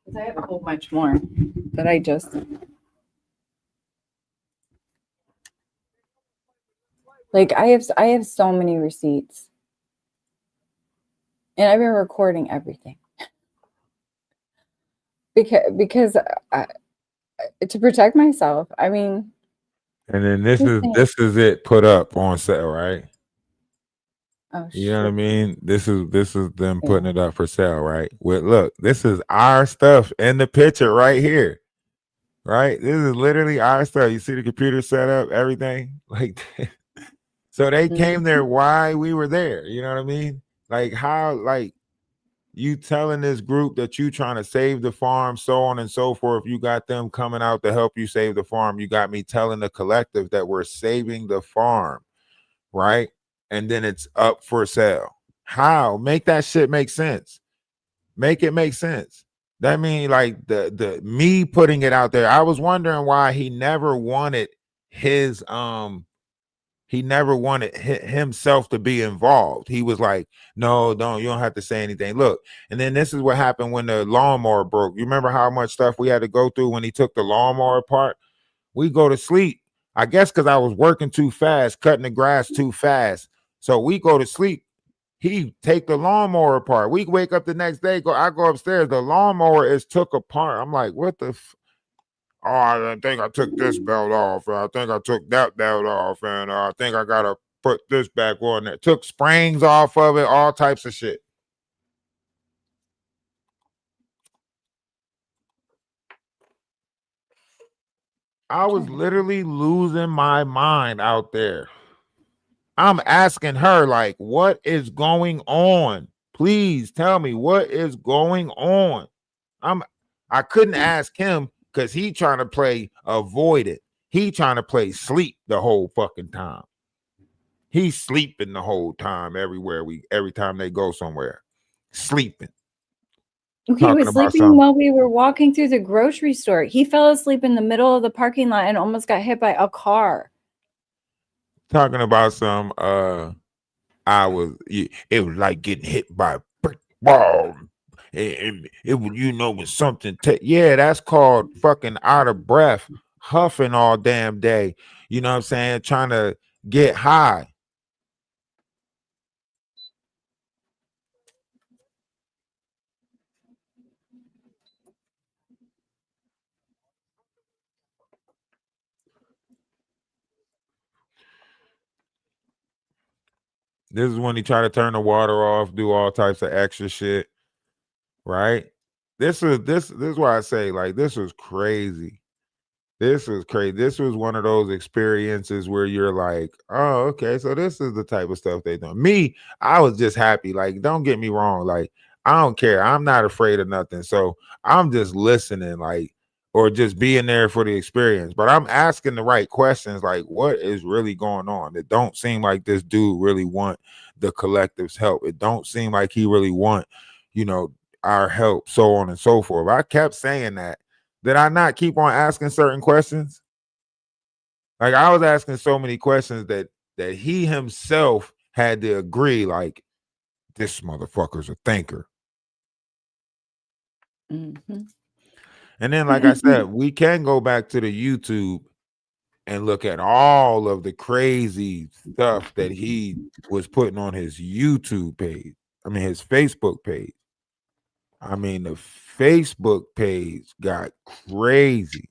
Because I have a whole bunch more that I just like. I have so many receipts, and I've been recording everything because to protect myself. I mean,
and then this is it put up on sale, right?
Oh,
you know what I mean? This is them putting it up for sale, right? With look, this is our stuff in the picture right here. Right? This is literally our stuff. You see the computer set up, everything like that. So they came there while we were there. You know what I mean? Like how, like you telling this group that you trying to save the farm, so on and so forth. You got them coming out to help you save the farm. You got me telling the collective that we're saving the farm, right? And then it's up for sale. How? Make that shit make sense. Make it make sense. That means like the me putting it out there. I was wondering why he never wanted his himself to be involved. He was like, no, you don't have to say anything. Look, and then this is what happened when the lawnmower broke. You remember how much stuff we had to go through when he took the lawnmower apart? We go to sleep. I guess because I was working too fast, cutting the grass too fast. So we go to sleep. He take the lawnmower apart. We wake up the next day. I go upstairs. The lawnmower is took apart. I'm like, what the? Oh, I think I took this belt off. I think I took that belt off, and I think I gotta put this back on. There. Took springs off of it. All types of shit. I was literally losing my mind out there. I'm asking her, like, what is going on? Please tell me what is going on. I couldn't ask him because he trying to play avoid it. He trying to play sleep the whole fucking time. He's sleeping the whole time every time they go somewhere. Sleeping.
He was sleeping while we were walking through the grocery store. He fell asleep in the middle of the parking lot and almost got hit by a car.
Talking about some it was like getting hit by a brick wall. It would, when something yeah, that's called fucking out of breath, huffing all damn day. You know what I'm saying? Trying to get high. This is when he tried to turn the water off, do all types of extra shit. Right? This is why I say, like, this was crazy. This was crazy. This was one of those experiences where you're like, oh, okay, so this is the type of stuff they do. Me, I was just happy. Like, don't get me wrong. Like, I don't care. I'm not afraid of nothing. So I'm just listening, like, or just being there for the experience. But I'm asking the right questions, like, what is really going on? It don't seem like this dude really want the collective's help. It don't seem like he really want, our help, so on and so forth. I kept saying that. Did I not keep on asking certain questions? Like I was asking so many questions that he himself had to agree, like, this motherfucker's a thinker.
Mm-hmm.
And then, like I said, we can go back to the YouTube and look at all of the crazy stuff that he was putting on his YouTube page. I mean, his Facebook page. I mean, the Facebook page got crazy.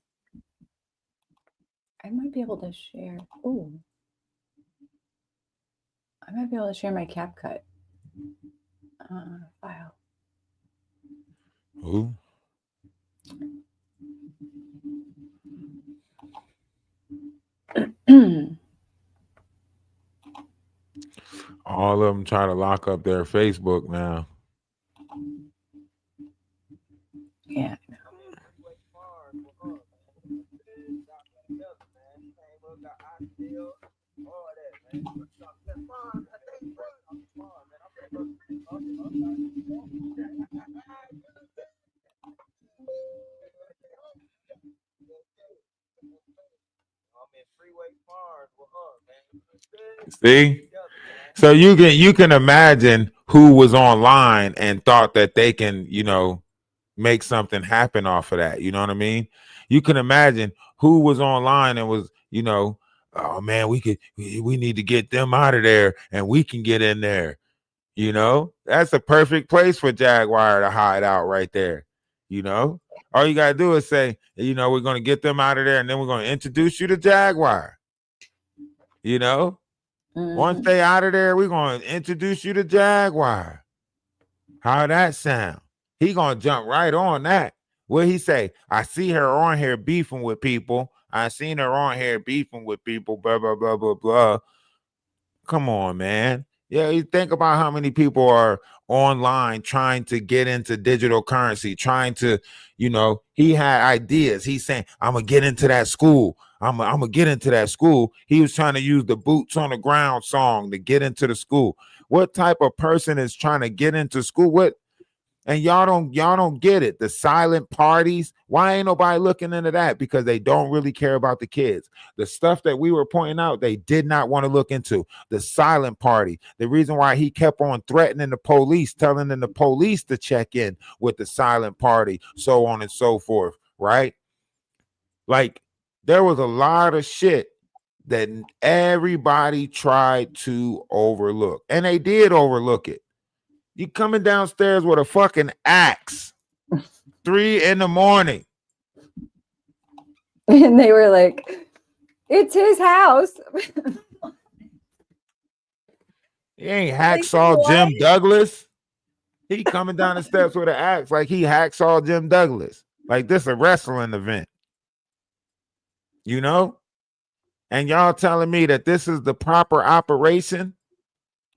I might be able to share. Ooh. I might be able to share my CapCut file.
Ooh. All of them try to lock up their Facebook now.
Yeah.
See? So you can imagine who was online and thought that they can, make something happen off of that. You know what I mean? You can imagine who was online and was, oh man, we need to get them out of there and we can get in there. That's a perfect place for Jaguar to hide out right there. All you gotta do is say, we're gonna get them out of there and then we're gonna introduce you to Jaguar. Once they out of there, we're gonna introduce you to Jaguar. How that sound? He gonna jump right on that. What he say? I see her on here beefing with people. I seen her on here beefing with people. Blah blah blah blah blah. Come on, man. Yeah, you think about how many people are online trying to get into digital currency, trying to, he had ideas. He's saying, I'm gonna get into that school. I'm gonna get into that school. He was trying to use the boots on the ground song to get into the school. What type of person is trying to get into school? What? And y'all don't get it. The silent parties. Why ain't nobody looking into that? Because they don't really care about the kids. The stuff that we were pointing out, they did not want to look into. The silent party. The reason why he kept on threatening the police, telling them the police to check in with the silent party, so on and so forth, right? Like, there was a lot of shit that everybody tried to overlook. And they did overlook it. You coming downstairs with a fucking axe, 3 a.m.
And they were like, it's his house.
He ain't hacksaw Jim Douglas. He coming down the steps with an axe like he hacksaw Jim Douglas. Like this a wrestling event. And y'all telling me that this is the proper operation?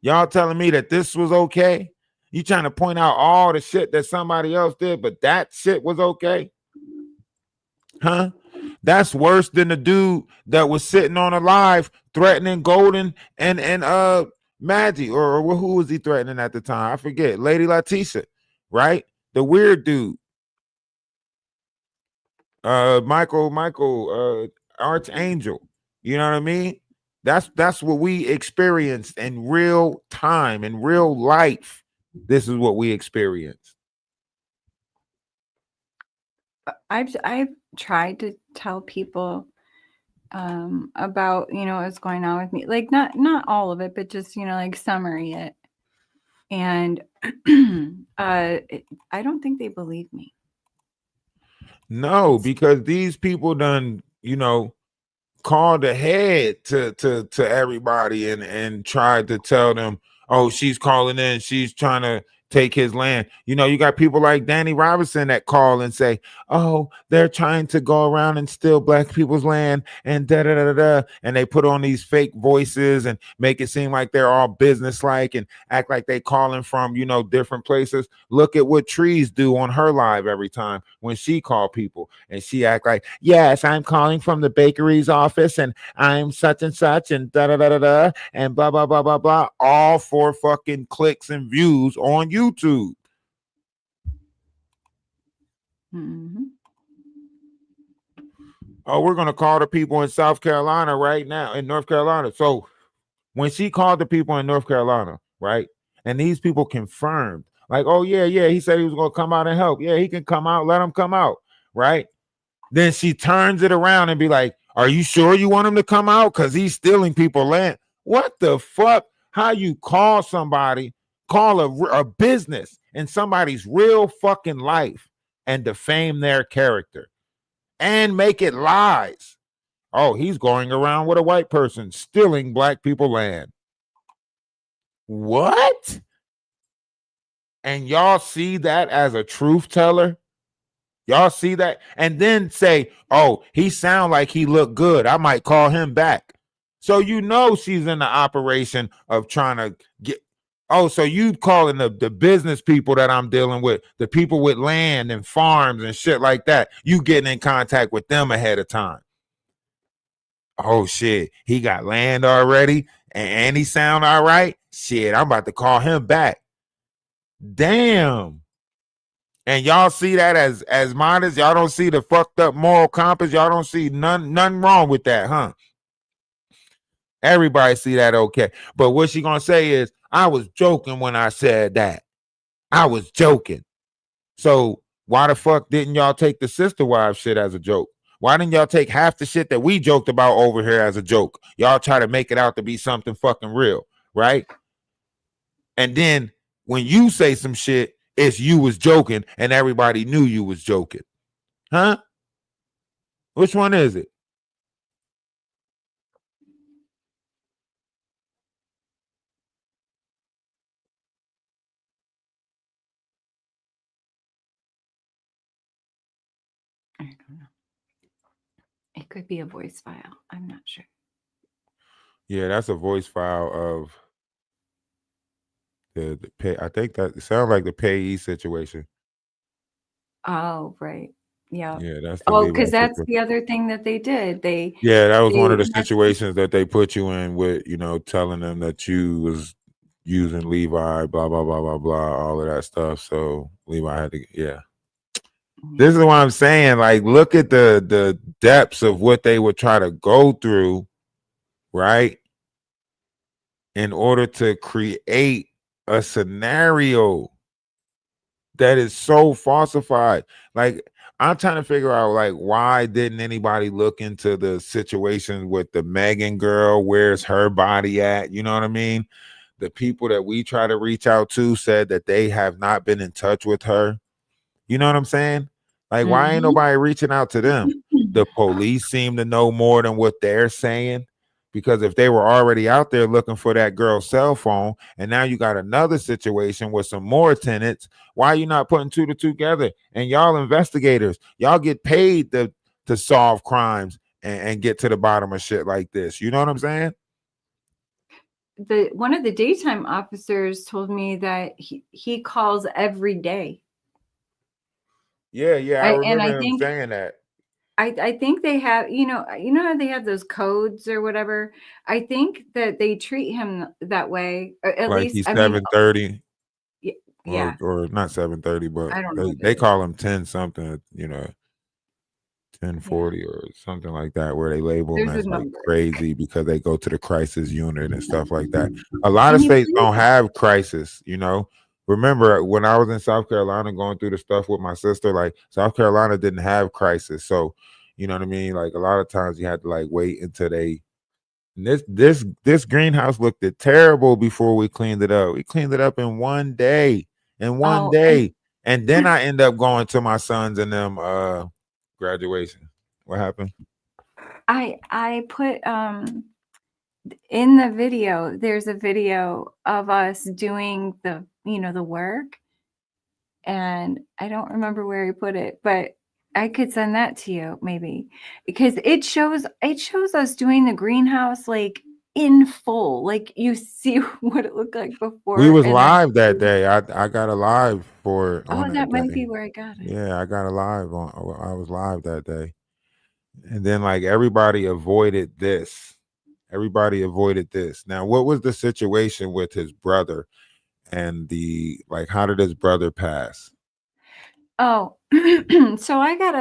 Y'all telling me that this was okay? You trying to point out all the shit that somebody else did, but that shit was okay? Huh? That's worse than the dude that was sitting on a live threatening Golden and Maggie, or who was he threatening at the time? I forget. Lady Letitia, right? The weird dude. Michael, Archangel. You know what I mean? That's what we experienced in real time, in real life. This is what we experienced.
I've tried to tell people about what's going on with me, like not all of it, but just like summary it, and I don't think they believe me.
No, because these people done called ahead to everybody and tried to tell them, oh, she's calling in, she's trying to take his land. You got people like Danny Robinson that call and say, oh, they're trying to go around and steal black people's land and da da da da. And they put on these fake voices and make it seem like they're all business-like and act like they calling from, different places. Look at what Trees do on her live every time when she call people and she act like, yes, I'm calling from the bakery's office and I'm such and such and da da da da da and blah blah blah blah blah, all for fucking clicks and views on YouTube.
Mm-hmm.
Oh, we're gonna call the people in South Carolina right now, in North Carolina. So when she called the people in North Carolina, right, and these people confirmed, like, oh yeah, he said he was gonna come out and help. Yeah, he can come out. Let him come out. right? Then she turns it around and be like, are you sure you want him to come out? Because he's stealing people land. What the fuck? How you call somebody, call a business in somebody's real fucking life and defame their character and make it lies? Oh, he's going around with a white person stealing black people land. What? And y'all see that as a truth teller? Y'all see that? And then say, oh, he sound like he look good. I might call him back. So you know she's in the operation of trying to get. Oh, so you calling the business people that I'm dealing with, the people with land and farms and shit like that. You getting in contact with them ahead of time. Oh shit, he got land already and he sound all right. Shit, I'm about to call him back. Damn. And y'all see that as modest. Y'all don't see the fucked up moral compass. Y'all don't see nothing wrong with that, huh? Everybody see that okay. But what she gonna say is, I was joking when I said that. I was joking. So why the fuck didn't y'all take the sister wives shit as a joke? Why didn't y'all take half the shit that we joked about over here as a joke? Y'all try to make it out to be something fucking real, right? And then when you say some shit, it's you was joking and everybody knew you was joking. Huh? Which one is it?
I don't know. It could be a voice file. I'm not sure.
Yeah, that's a voice file of the pay. I think that sounds like the payee situation.
Oh, right. Yeah.
Yeah, that's the
Oh,
Levi
because that's
situation.
the other thing that they did.
Yeah, that was one of the
that's-
situations that they put you in with, telling them that you was using Levi, blah, blah, blah, blah, blah, all of that stuff. So Levi had to, yeah. This is what I'm saying. Like, look at the depths of what they would try to go through, right? In order to create a scenario that is so falsified. Like, I'm trying to figure out, like, why didn't anybody look into the situation with the Megan girl? Where's her body at? You know what I mean? The people that we try to reach out to said that they have not been in touch with her. You know what I'm saying? Like, why ain't nobody reaching out to them? The police seem to know more than what they're saying. Because if they were already out there looking for that girl's cell phone, and now you got another situation with some more tenants, why are you not putting two to two together? And y'all investigators, y'all get paid to solve crimes and get to the bottom of shit like this. You know what I'm saying?
One of the daytime officers told me that he calls every day.
Yeah, I remember
I
him
think
saying that.
I think they have, how they have those codes or whatever. I think that they treat him that way, or at
Like
least,
he's
I mean,
7:30
yeah,
or not 7:30, but
I don't know what
they
it is.
call him 10 something, 1040 or something like that, where they label them
There's a
as like
number.
crazy because they go to the crisis unit and stuff like that. A lot of
Can you
states
please-
don't have crisis. Remember when I was in South Carolina going through the stuff with my sister, like South Carolina didn't have crisis. So, you know what I mean? Like a lot of times you had to like wait until this greenhouse looked terrible before we cleaned it up. We cleaned it up in one day.
Oh,
And then I end up going to my sons and them graduation. What happened?
I put in the video, there's a video of us doing the work, and I don't remember where he put it, but I could send that to you maybe, because it shows us doing the greenhouse like in full, like you see what it looked like before.
We was
and then-
live that day. I got a live for it on
Oh, that might
day.
be where I got it.
Yeah, I got a live on. I was live that day, and then like everybody avoided this. Everybody avoided this. Now, what was the situation with his brother and how did his brother pass?
Oh, so I got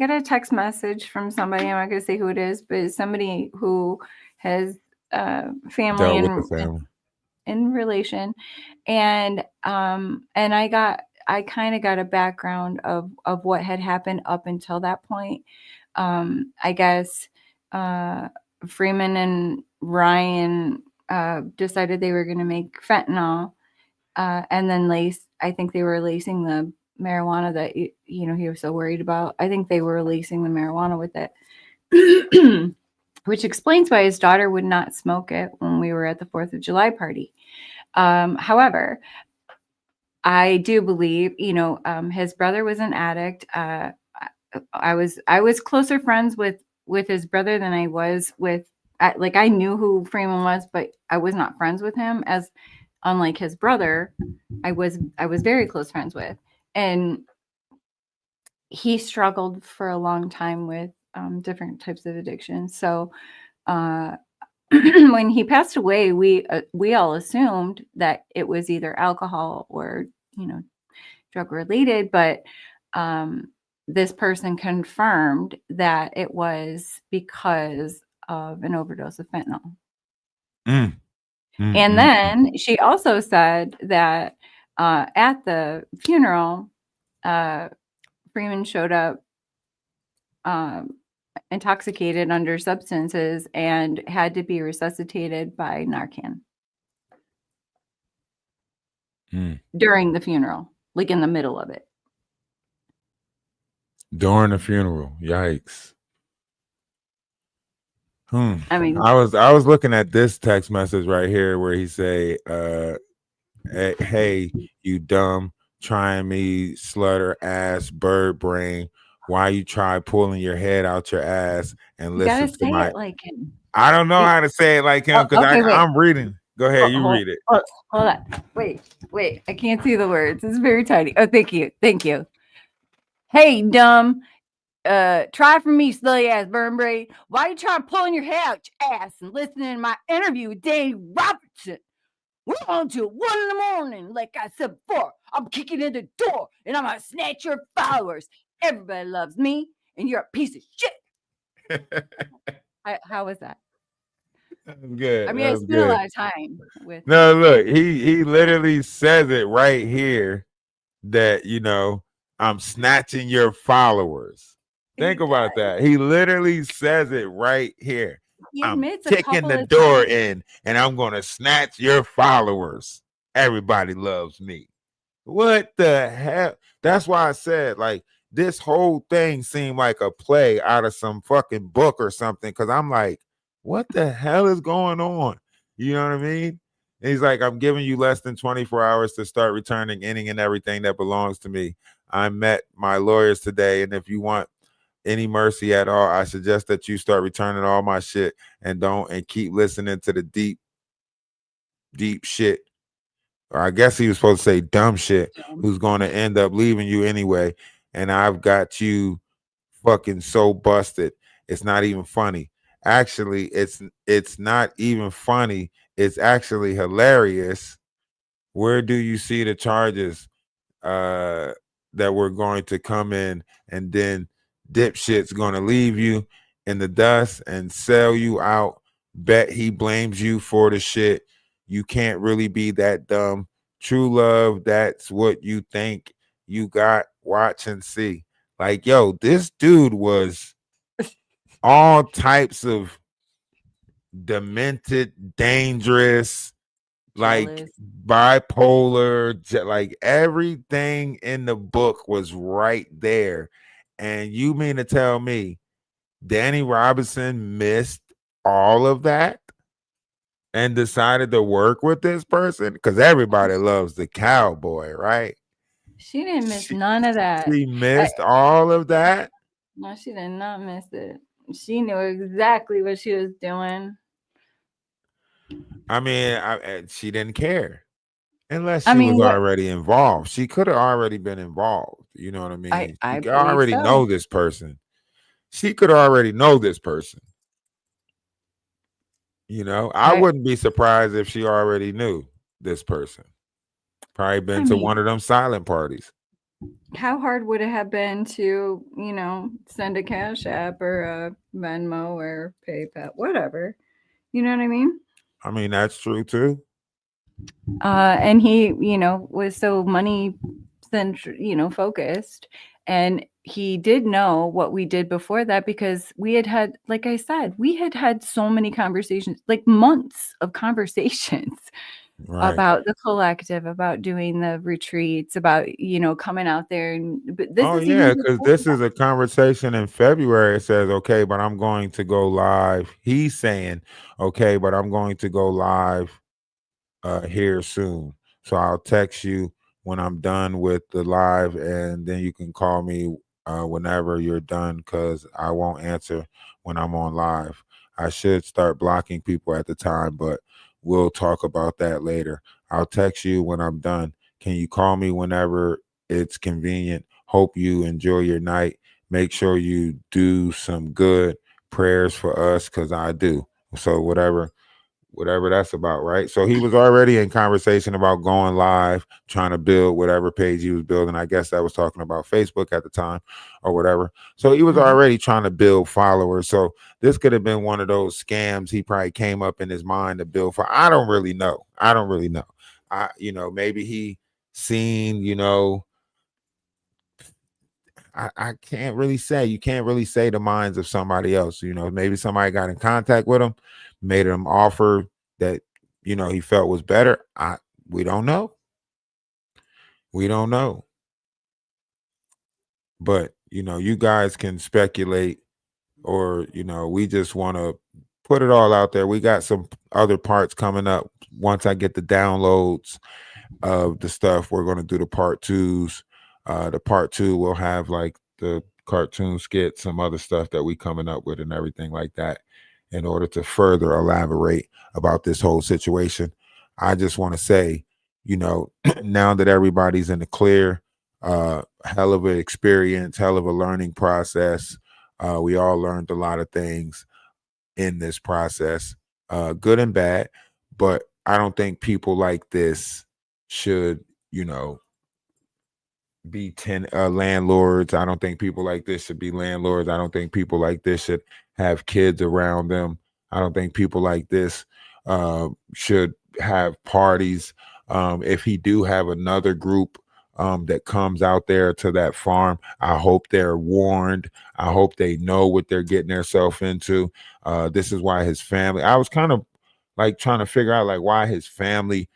a text message from somebody. I'm not gonna say who it is, but it's somebody who has family
Dealt with the family.
in relation, and I got I kind of got a background of what had happened up until that point. I guess Freeman and Ryan decided they were going to make fentanyl, and then I think they were lacing the marijuana that he was so worried about. I think they were lacing the marijuana with it, which explains why his daughter would not smoke it when we were at the 4th of July party. However, I do believe, his brother was an addict. I was closer friends with his brother than I was with, I knew who Freeman was, but I was not friends with him, as unlike his brother, I was very close friends with. And he struggled for a long time with different types of addiction. So when he passed away, we all assumed that it was either alcohol or, drug related, but this person confirmed that it was because of an overdose of fentanyl. And then she also said that at the funeral, Freeman showed up intoxicated under substances and had to be resuscitated by Narcan during the funeral, like in the middle of it.
During the funeral, yikes.
I mean,
I was looking at this text message right here where he say, "Hey, you dumb, trying me, slutter ass, bird brain. Why you try pulling your head out your ass and
you gotta
listen to
say
my?"
it like him.
I don't know how to say it like him because
Okay, wait.
I'm reading. Go ahead, you read it.
Hold on. Wait. I can't see the words. It's very tiny. Oh, thank you. Hey, dumb. Try for me, silly ass burn braid. Why you trying pulling your hair out your ass and listening to my interview with Danny Robertson? We're on to 1 a.m. Like I said before, I'm kicking in the door and I'm gonna snatch your followers. Everybody loves me and you're a piece of shit. How was that?
That's good.
I mean, I spent a lot of time with.
No, look, he literally says it right here that I'm snatching your followers. Think about that. He literally says it right here. I'm kicking the door in and I'm going to snatch your followers. Everybody loves me. What the hell? That's why I said, like, this whole thing seemed like a play out of some fucking book or something. Cause I'm like, what the hell is going on? You know what I mean? And he's like, I'm giving you less than 24 hours to start returning any and everything that belongs to me. I met my lawyers today. And if you want any mercy at all, I suggest that you start returning all my shit and keep listening to the deep shit. Or I guess he was supposed to say dumb shit, who's going to end up leaving you anyway. And I've got you fucking so busted. It's not even funny. Actually, it's not even funny. It's actually hilarious. Where do you see the charges that we're going to come in, and then dipshit's going to leave you in the dust and sell you out? Bet he blames you for the shit. You can't really be that dumb. True love, that's what you think you got. Watch and see. Like, yo, this dude was all types of demented, dangerous, like bipolar, like everything in the book was right there. And you mean to tell me Danny Robinson missed all of that and decided to work with this person? Because everybody loves the cowboy, right?
She didn't miss none of that.
She missed all of that?
No, she did not miss it. She knew exactly what she was doing.
I mean, she didn't care. Unless she was already involved. She could have already been involved. You know what I mean?
I
could already
so.
know this person. She could already know this person. I wouldn't be surprised if she already knew this person. Probably been to one of them silent parties.
How hard would it have been to, send a Cash App or a Venmo or PayPal, whatever? You know what I mean?
I mean, that's true too.
And he, was so money focused. And he did know what we did before that, because we had, like I said, we had so many conversations, like months of conversations
Right.
about the collective, about doing the retreats, about, coming out there. But this
Oh
is even
yeah, because
before
this
that.
is a conversation in February. It says, okay, but I'm going to go live. He's saying, okay, but I'm going to go live here soon. So I'll text you when I'm done with the live, and then you can call me whenever you're done, because I won't answer when I'm on live. I should start blocking people at the time, but we'll talk about that later. I'll text you when I'm done. Can you call me whenever it's convenient? Hope you enjoy your night. Make sure you do some good prayers for us, because I do. So whatever that's about, right? So he was already in conversation about going live, trying to build whatever page he was building. I guess that was talking about Facebook at the time or whatever. So he was
Mhm.
already trying to build followers. So this could have been one of those scams he probably came up in his mind to build for. I don't really know. Maybe he seen, I can't really say. You can't really say the minds of somebody else. Maybe somebody got in contact with him, made him offer that he felt was better. We don't know. We don't know. But you guys can speculate, or we just want to put it all out there. We got some other parts coming up. Once I get the downloads of the stuff, we're going to do the part twos. The part two will have like the cartoon skit, some other stuff that we coming up with and everything like that, in order to further elaborate about this whole situation. I just want to say, now that everybody's in the clear, hell of an experience, hell of a learning process. We all learned a lot of things in this process, good and bad, but I don't think people like this should, be landlords. I don't think people like this should be landlords. I don't think people like this should have kids around them. I don't think people like this should have parties. If he do have another group that comes out there to that farm, I hope they're warned. I hope they know what they're getting themselves into. This is why his family, I was kind of like trying to figure out like why his family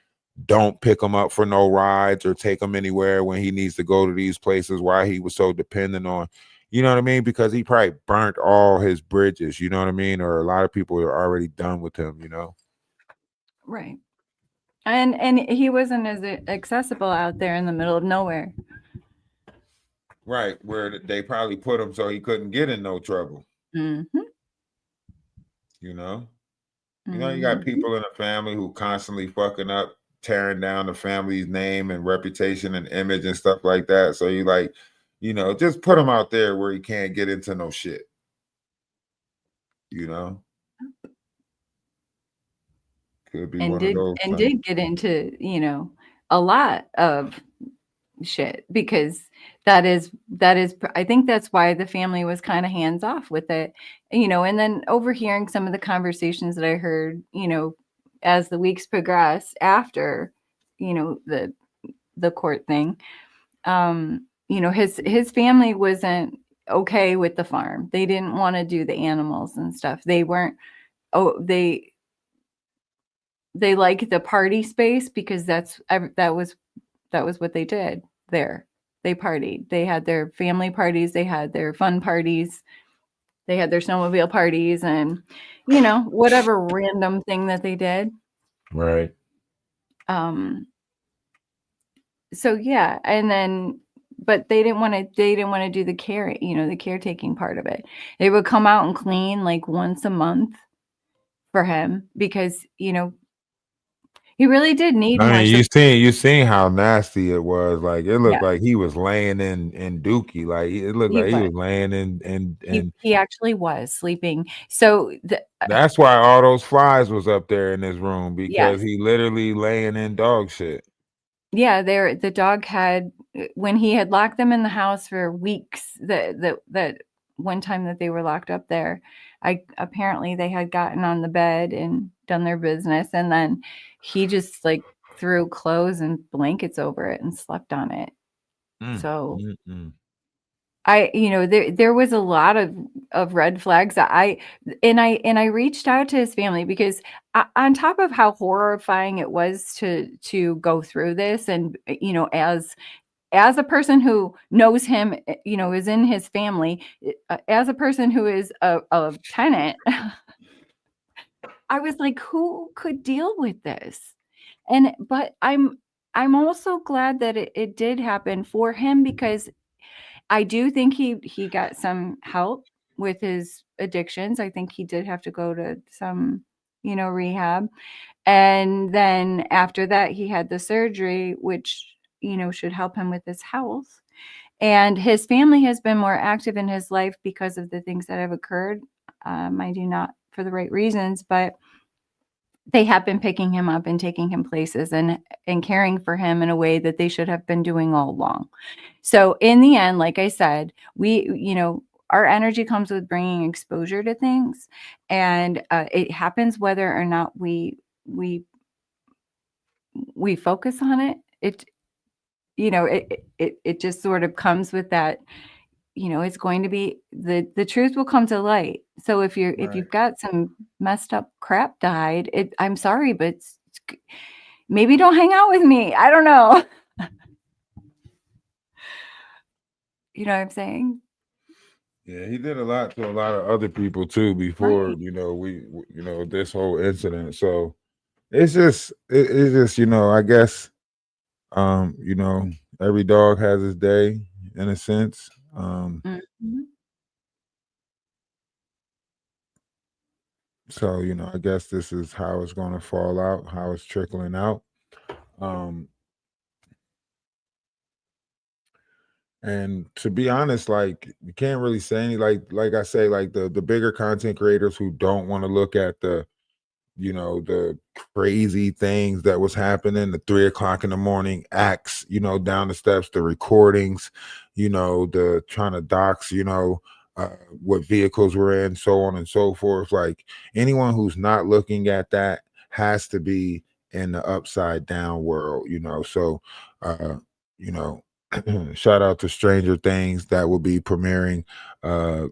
don't pick him up for no rides or take him anywhere when he needs to go to these places, why he was so dependent on, you know what I mean? Because he probably burnt all his bridges, you know what I mean? Or a lot of people are already done with him,
Right. And he wasn't as accessible out there in the middle of nowhere.
Right, where they probably put him so he couldn't get in no trouble.
Mm-hmm.
You know? You got people in a family who constantly fucking up, tearing down the family's name and reputation and image and stuff like that. So you like, just put him out there where he can't get into no shit. Could be one of those
And
things.
did get into, a lot of shit, because that is I think that's why the family was kind of hands off with it, and then overhearing some of the conversations that I heard, as the weeks progress after, the court thing, his family wasn't okay with the farm. They didn't want to do the animals and stuff. They weren't, they like the party space, because that was what they did there. They partied. They had their family parties. They had their fun parties. They had their snowmobile parties, and whatever random thing that they did.
Right.
So yeah, and then, but they didn't want to do the care, the caretaking part of it. They would come out and clean like once a month for him, because he really did need
I
more
mean,
support.
you seen how nasty it was. Like it looked
Yeah,
like he was laying in Dookie. Like it looked
he
like he
was.
was laying in and
He actually was sleeping. So
that's why all those flies was up there in his room, because
yes.
he literally laying in dog shit.
Yeah, the dog had, when he had locked them in the house for weeks, that one time that they were locked up there, apparently they had gotten on the bed and done their business, and then he just like threw clothes and blankets over it and slept on it. So
mm.
there was a lot of red flags that I reached out to his family because on top of how horrifying it was to go through this, and as a person who knows him, is in his family, as a person who is a tenant, I was like, who could deal with this? But I'm also glad that it did happen for him, because I do think he got some help with his addictions. I think he did have to go to some, rehab. And then after that, he had the surgery, which, should help him with his health. And his family has been more active in his life because of the things that have occurred. I do not for the right reasons, but they have been picking him up and taking him places and caring for him in a way that they should have been doing all along. So in the end, like I said, our energy comes with bringing exposure to things, and it happens whether or not we focus on it. It just sort of comes with that. It's going to be the truth will come to light. So if you've got some messed up crap to hide, I'm sorry, but maybe don't hang out with me. I don't know. You know what I'm saying?
Yeah, he did a lot to a lot of other people too before,
Right.
this whole incident. So it's just I guess every dog has his day in a sense.
Mhm.
So, I guess this is how it's going to fall out, how it's trickling out. And to be honest, like you can't really say any like I say, like the bigger content creators who don't want to look at the crazy things that was happening, the 3 o'clock in the morning acts, down the steps, the recordings, the trying to dox, what vehicles we're in, so on and so forth. Like anyone who's not looking at that has to be in the upside down world, So, you know, shout out to Stranger Things that will be premiering on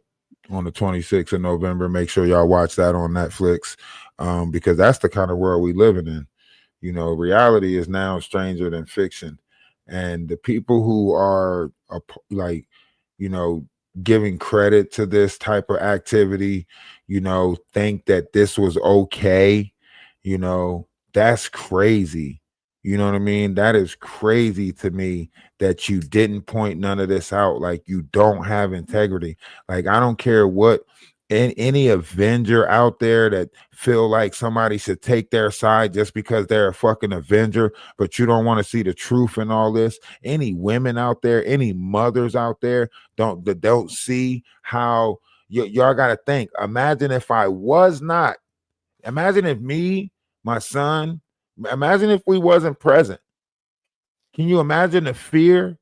the 26th of November. Make sure y'all watch that on Netflix, because that's the kind of world we living in. Reality is now stranger than fiction, and the people who are like, you know, giving credit to this type of activity, think that this was okay. That's crazy. You know what I mean? That is crazy to me that you didn't point none of this out. Like you don't have integrity. Like I don't care what any Avenger out there that feel like somebody should take their side just because they're a fucking Avenger, but you don't want to see the truth in all this. Any women out there, any mothers out there that don't see how y'all got to think. Imagine if I was not. Imagine if me, my son. Imagine if we wasn't present. Can you imagine the fear?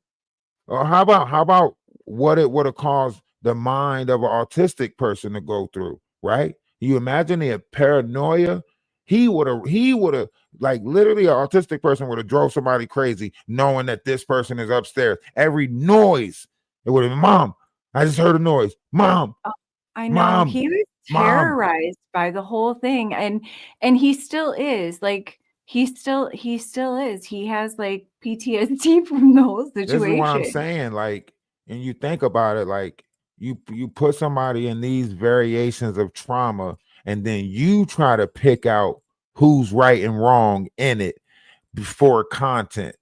Or how about what it would have caused the mind of an autistic person to go through, right? You imagine the paranoia. He would have like literally an autistic person would have drove somebody crazy knowing that this person is upstairs. Every noise, it would have been, Mom, I just heard a noise. Mom,
I know
mom,
he was
mom.
terrorized by the whole thing, and he still is. Like he still is. He has like PTSD from the whole
This is what I'm
situation.
saying. Like, and you think about it, like you put somebody in these variations of trauma, and then you try to pick out who's right and wrong in it before content.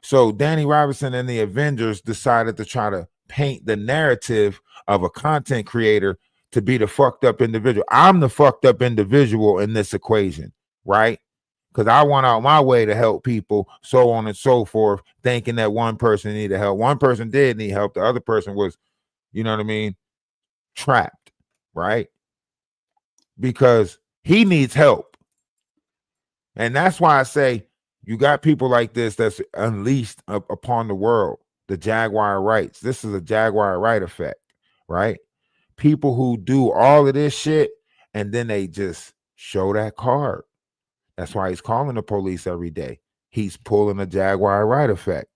So Danny Robinson and the Avengers decided to try to paint the narrative of a content creator to be the fucked up individual. I'm the fucked up individual in this equation, right? Because I went out my way to help people, so on and so forth, thinking that one person needed help. One person did need help. The other person was, you know what I mean, trapped, right? Because he needs help. And that's why I say you got people like this that's unleashed upon the world, the Jaguar rights. This is a Jaguar right effect, right? People who do all of this shit and then they just show that card. That's why he's calling the police every day. He's pulling a Jaguar right effect.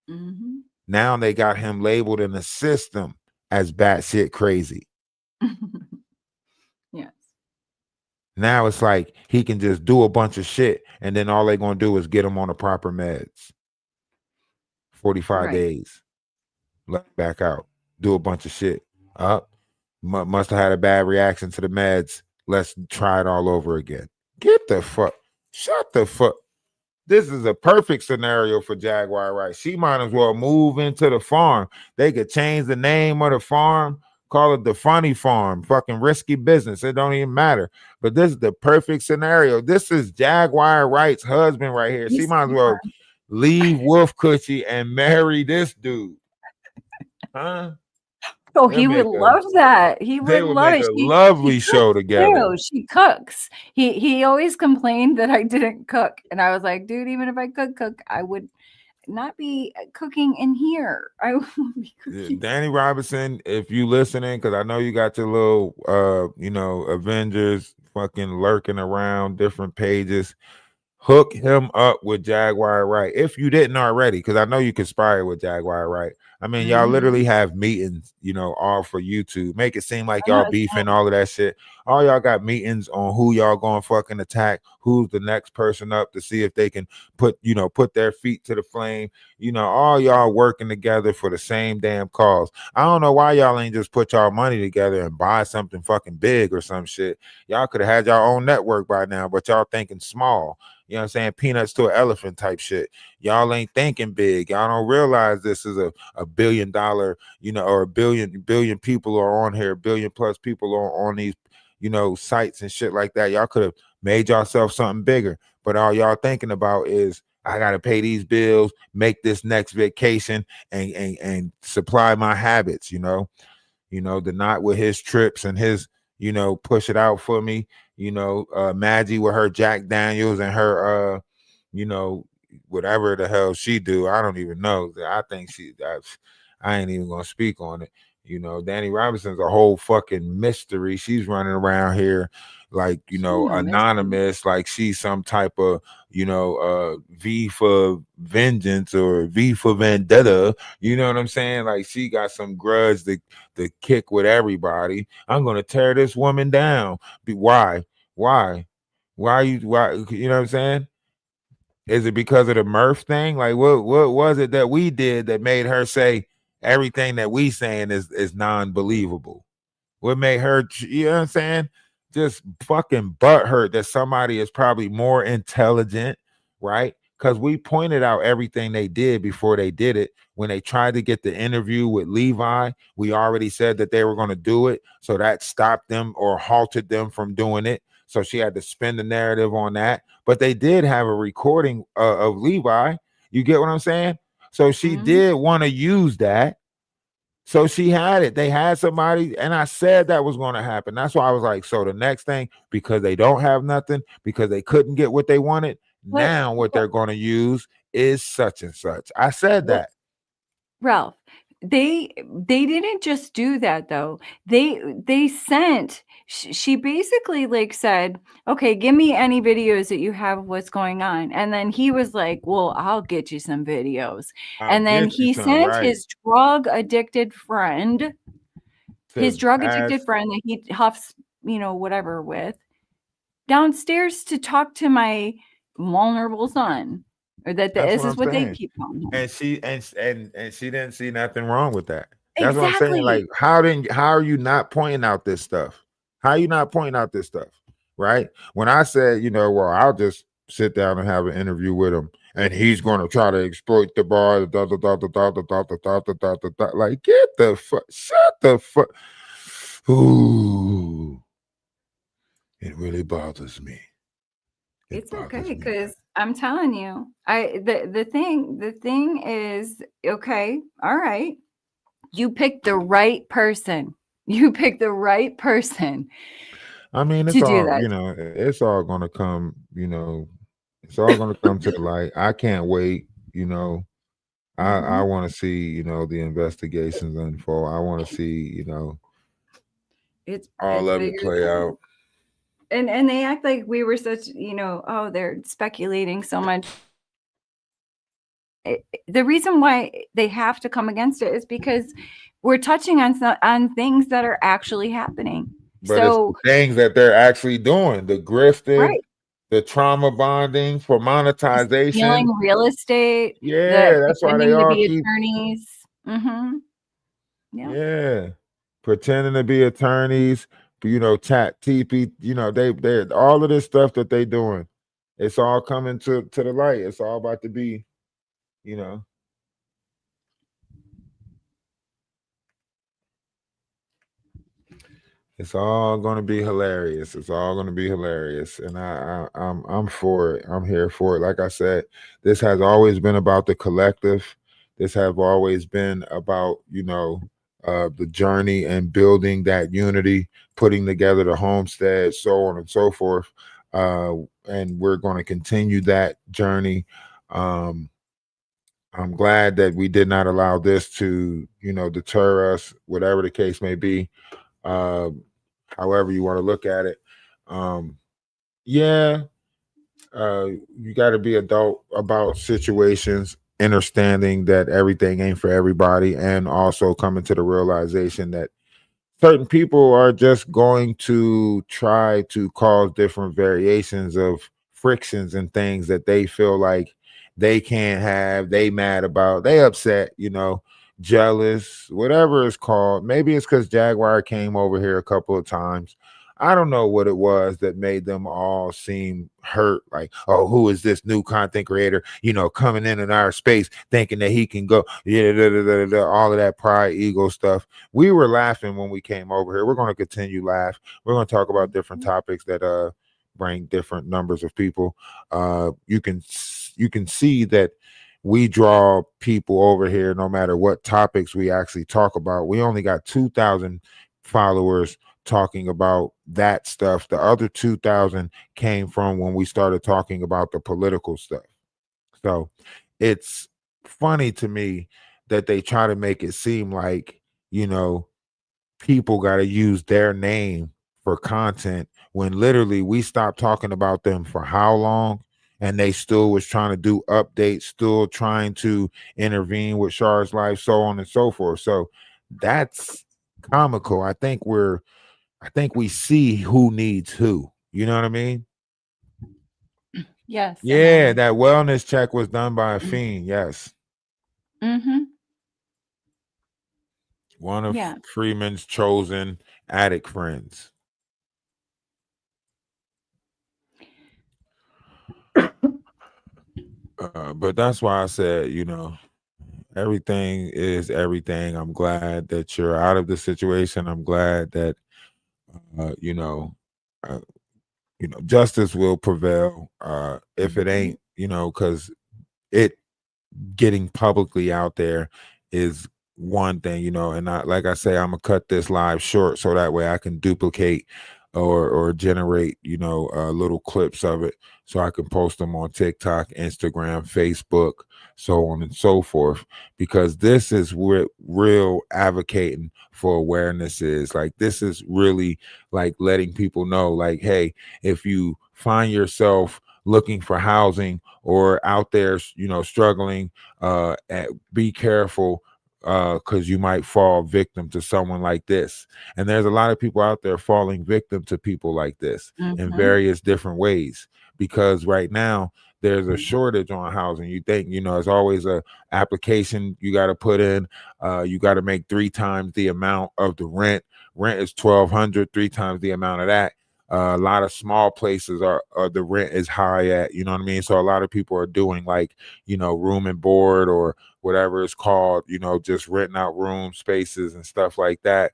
Mm-hmm.
Now they got him labeled in the system as batshit crazy.
Yes.
Now it's like he can just do a bunch of shit, and then all they're gonna do is get him on the proper meds. 45
Right.
days, let him back out, do a bunch of shit. Up, must have had a bad reaction to the meds. Let's try it all over again. Get the fuck, shut the fuck. This is a perfect scenario for Jaguar Rice. She might as well move into the farm. They could change the name of the farm, call it the Funny Farm. Fucking risky business. It don't even matter. But this is the perfect scenario. This is Jaguar Wright's husband right here. She might as well leave Wolf Cushy and marry this dude. Huh?
Oh, he would love that. He
They
would
would
love
make
it.
a lovely show together.
Too. She cooks. He always complained that I didn't cook, and I was like, dude, even if I could cook, I would not be cooking in here. I would be cooking.
Danny Robinson, if you listening, because I know you got your little Avengers fucking lurking around different pages. Hook him up with Jaguar Wright if you didn't already, because I know you conspire with Jaguar Wright. I mean, y'all literally have meetings, all for YouTube. Make it seem like y'all beefing, all of that shit. All y'all got meetings on who y'all going to fucking attack, who's the next person up to see if they can put their feet to the flame. All y'all working together for the same damn cause. I don't know why y'all ain't just put y'all money together and buy something fucking big or some shit. Y'all could have had y'all own network by now, but y'all thinking small. You know what I'm saying? Peanuts to an elephant type shit. Y'all ain't thinking big. Y'all don't realize this is a $1 billion, or a billion people are on here, billion plus people are on these, sites and shit like that. Y'all could have made yourself something bigger. But all y'all thinking about is, I gotta pay these bills, make this next vacation, and supply my habits, the Knot with his trips and his, push it out for me. Maggie with her Jack Daniels and her whatever the hell she do. I don't even know. I think I ain't even gonna speak on it. Danny Robinson's a whole fucking mystery. She's running around here like, anonymous, like she's some type of, V for vengeance or V for vendetta. You know what I'm saying? Like she got some grudge to kick with everybody. I'm gonna tear this woman down. Why? Why you know what I'm saying? Is it because of the Murph thing? Like what was it that we did that made her say everything that we saying is non-believable? What made her, you know what I'm saying? Just fucking butthurt that somebody is probably more intelligent, right? Because we pointed out everything they did before they did it. When they tried to get the interview with Levi, we already said that they were going to do it. So that stopped them or halted them from doing it. So she had to spin the narrative on that. But they did have a recording of Levi. You get what I'm saying? So she did want to use that. So she had it. They had somebody, and I said that was going to happen. That's why I was like, so the next thing, because they don't have nothing, because they couldn't get what they wanted, now what they're going to use is such and such. I said that.
Ralph, they didn't just do that though. They sent, she basically like said, okay, give me any videos that you have of what's going on. And then he was like, well, I'll get you some videos. And then he sent his drug addicted friend that he huffs, whatever with, downstairs to talk to my vulnerable son. Or that this is what they keep calling him.
And she didn't see nothing wrong with that. That's what I'm saying. Like, how are you not pointing out this stuff? How are you not pointing out this stuff? Right? When I said, well, I'll just sit down and have an interview with him, and he's going to try to exploit the bar. Like, get the fuck, shut the fuck. Ooh, it really bothers me.
It's okay, because I'm telling you, the thing is, okay, all right, you picked the right person. You picked the right person.
I mean, it's all, it's all gonna come, it's all gonna come to the light. I can't wait, I want to see, the investigations unfold. I want to see,
it's
all of it play out.
And they act like we were such, they're speculating so much the reason why they have to come against it is because we're touching on things that are actually happening.
But it's the
So
things that they're actually doing, the grifting,
right,
the trauma bonding for monetization.
stealing real estate, the
Yeah, that's why they
pretending to
all
be
keep,
attorneys. Mm-hmm. Yeah.
yeah, pretending to be attorneys, chat TP, they all of this stuff that they doing. It's all coming to the light. It's all about to be, you know. It's all going to be hilarious. It's all going to be hilarious, and I'm for it. I'm here for it. Like I said, this has always been about the collective. This have always been about the journey and building that unity, putting together the homestead, so on and so forth. And we're going to continue that journey. Um, I'm glad that we did not allow this to deter us, whatever the case may be. Uh, However you want to look at it. Um, yeah, you got to be adult about situations, understanding that everything ain't for everybody, and also coming to the realization that certain people are just going to try to cause different variations of frictions and things that they feel like they can't have, they mad about, they upset, jealous, whatever it's called. Maybe it's because Jaguar came over here a couple of times. I don't know what it was that made them all seem hurt. Like, oh, who is this new content creator, coming in our space thinking that he can go, yeah, all of that pride, ego stuff. We were laughing when we came over here. We're going to continue laugh. We're going to talk about different topics that bring different numbers of people. You can see that we draw people over here no matter what topics we actually talk about. We only got 2,000 followers talking about that stuff. The other 2,000 came from when we started talking about the political stuff. So it's funny to me that they try to make it seem like, people got to use their name for content when literally we stopped talking about them for how long, and they still was trying to do updates, still trying to intervene with Char's life, so on and so forth. So that's comical. I think we see who needs who. You know what I mean?
Yes.
Yeah, that wellness check was done by a fiend. Yes.
Mm-hmm.
One of Freeman's chosen addict friends. But that's why I said, everything is everything. I'm glad that you're out of the situation. I'm glad that, uh, you know, uh, justice will prevail. If it ain't, because it getting publicly out there is one thing, and like I say, I'm gonna cut this live short so that way I can duplicate or generate, little clips of it so I can post them on TikTok, Instagram, Facebook, so on and so forth. Because this is what real advocating for awareness is. Like, this is really like letting people know, like, hey, if you find yourself looking for housing or out there, struggling, be careful, because you might fall victim to someone like this. And there's a lot of people out there falling victim to people like this in various different ways, because right now there's a shortage on housing. You think, it's always a application you got to put in. You got to make 3 times the amount of the rent. Rent is $1,200, 3 times the amount of that. A lot of small places are the rent is high at, you know what I mean? So a lot of people are doing like, room and board or whatever it's called, just renting out room spaces and stuff like that.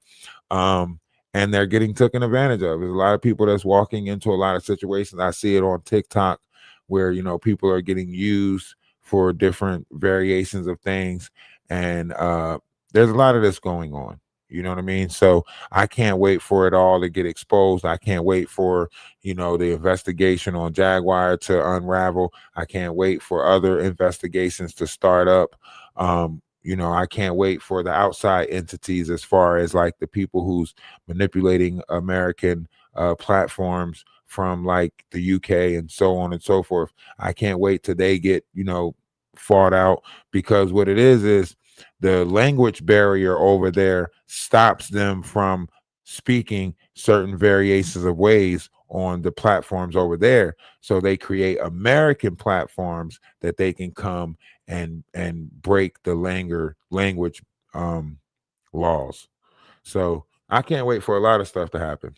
And they're getting taken advantage of. There's a lot of people that's walking into a lot of situations. I see it on TikTok where, people are getting used for different variations of things. And there's a lot of this going on. You know what I mean? So I can't wait for it all to get exposed. I can't wait for, the investigation on Jaguar to unravel. I can't wait for other investigations to start up. I can't wait for the outside entities, as far as like the people who's manipulating American platforms from like the UK and so on and so forth. I can't wait till they get, fought out, because what it is the language barrier over there stops them from speaking certain variations of ways on the platforms over there. So they create American platforms that they can come and break the language laws. So I can't wait for a lot of stuff to happen.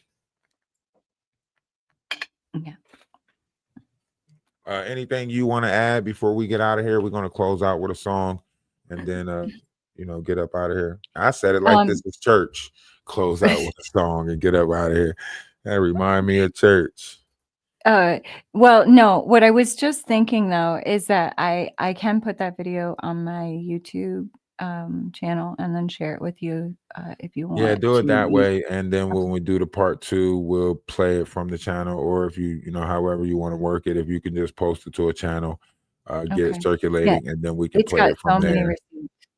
Yeah.
Anything you want to add before we get out of here? We're going to close out with a song and then get up out of here. I said it like this is church. Close out with a song and get up out of here. That remind me of church.
Well, no, what I was just thinking though is that I can put that video on my YouTube channel and then share it with you if you want.
Yeah, do it that
to.
way, and then when we do the part 2, we'll play it from the channel, or if you however you want to work it, if you can just post it to a channel, get it circulating, and then we can
It's
play
got
it from there.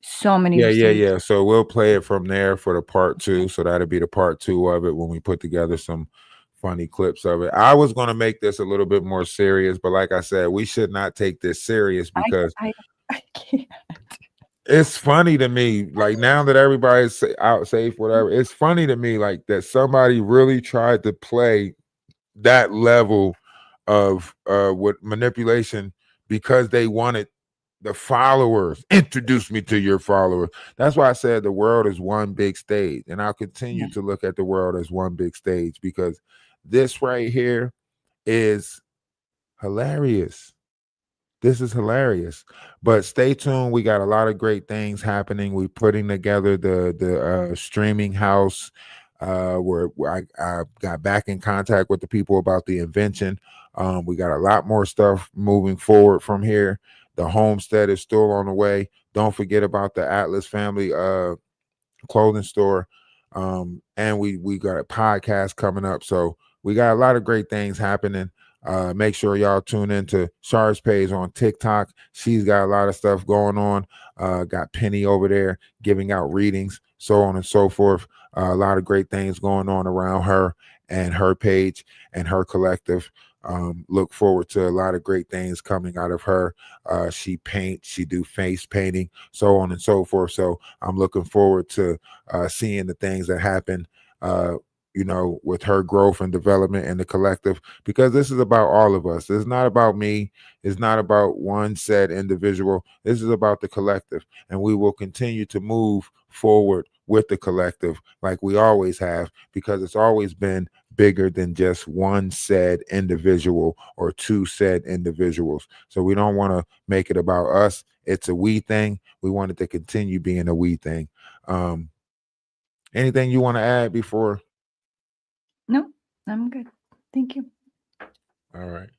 So many receipts.
Yeah. So we'll play it from there for the part 2. So that'll be the part 2 of it when we put together some funny clips of it. I was going to make this a little bit more serious, but like I said, we should not take this serious because
I can't.
It's funny to me, like now that everybody's out safe, whatever, it's funny to me like that somebody really tried to play that level of with manipulation because they wanted the followers. Introduce me to your followers. That's why I said the world is one big stage, and I'll continue to look at the world as one big stage, because this right here is hilarious. This is hilarious. But stay tuned. We got a lot of great things happening. We're putting together the streaming house where I got back in contact with the people about the invention. We got a lot more stuff moving forward from here. The homestead is still on the way. Don't forget about the Atlas Family clothing store. And we got a podcast coming up. So we got a lot of great things happening. Make sure y'all tune into Shar's page on TikTok. She's got a lot of stuff going on. Got Penny over there giving out readings, so on and so forth. A lot of great things going on around her and her page and her collective. Look forward to a lot of great things coming out of her. She paints, she do face painting, so on and so forth. So I'm looking forward to seeing the things that happen with her growth and development in the collective, because this is about all of us. It's not about me. It's not about one said individual. This is about the collective, and we will continue to move forward with the collective like we always have, because it's always been bigger than just one said individual or two said individuals. So we don't want to make it about us. It's a we thing. We want it to continue being a we thing. Anything you want to add before?
No, I'm good. Thank you.
All right.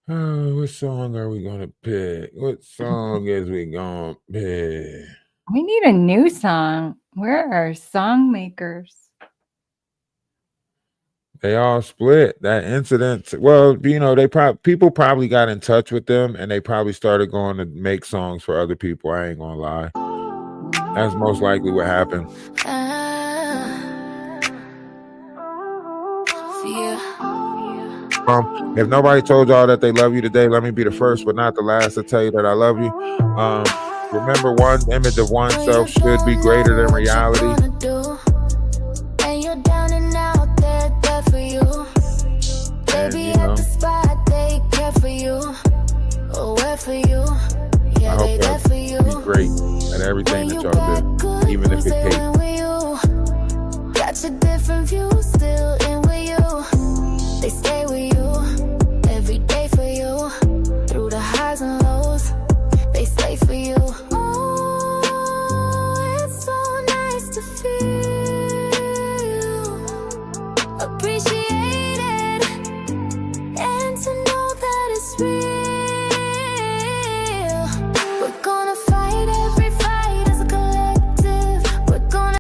What song are we gonna pick? What song is we gonna pick?
We need a new song. Where are song makers?
They all split. That incident. Well, people probably got in touch with them, and they probably started going to make songs for other people. I ain't gonna lie. That's most likely what happened. If nobody told y'all that they love you today, let me be the first but not the last to tell you that I love you. Remember, one image of oneself should be greater than reality. I hope that you be great at everything that y'all do, even if it takes. Got your different views still in with you. They stay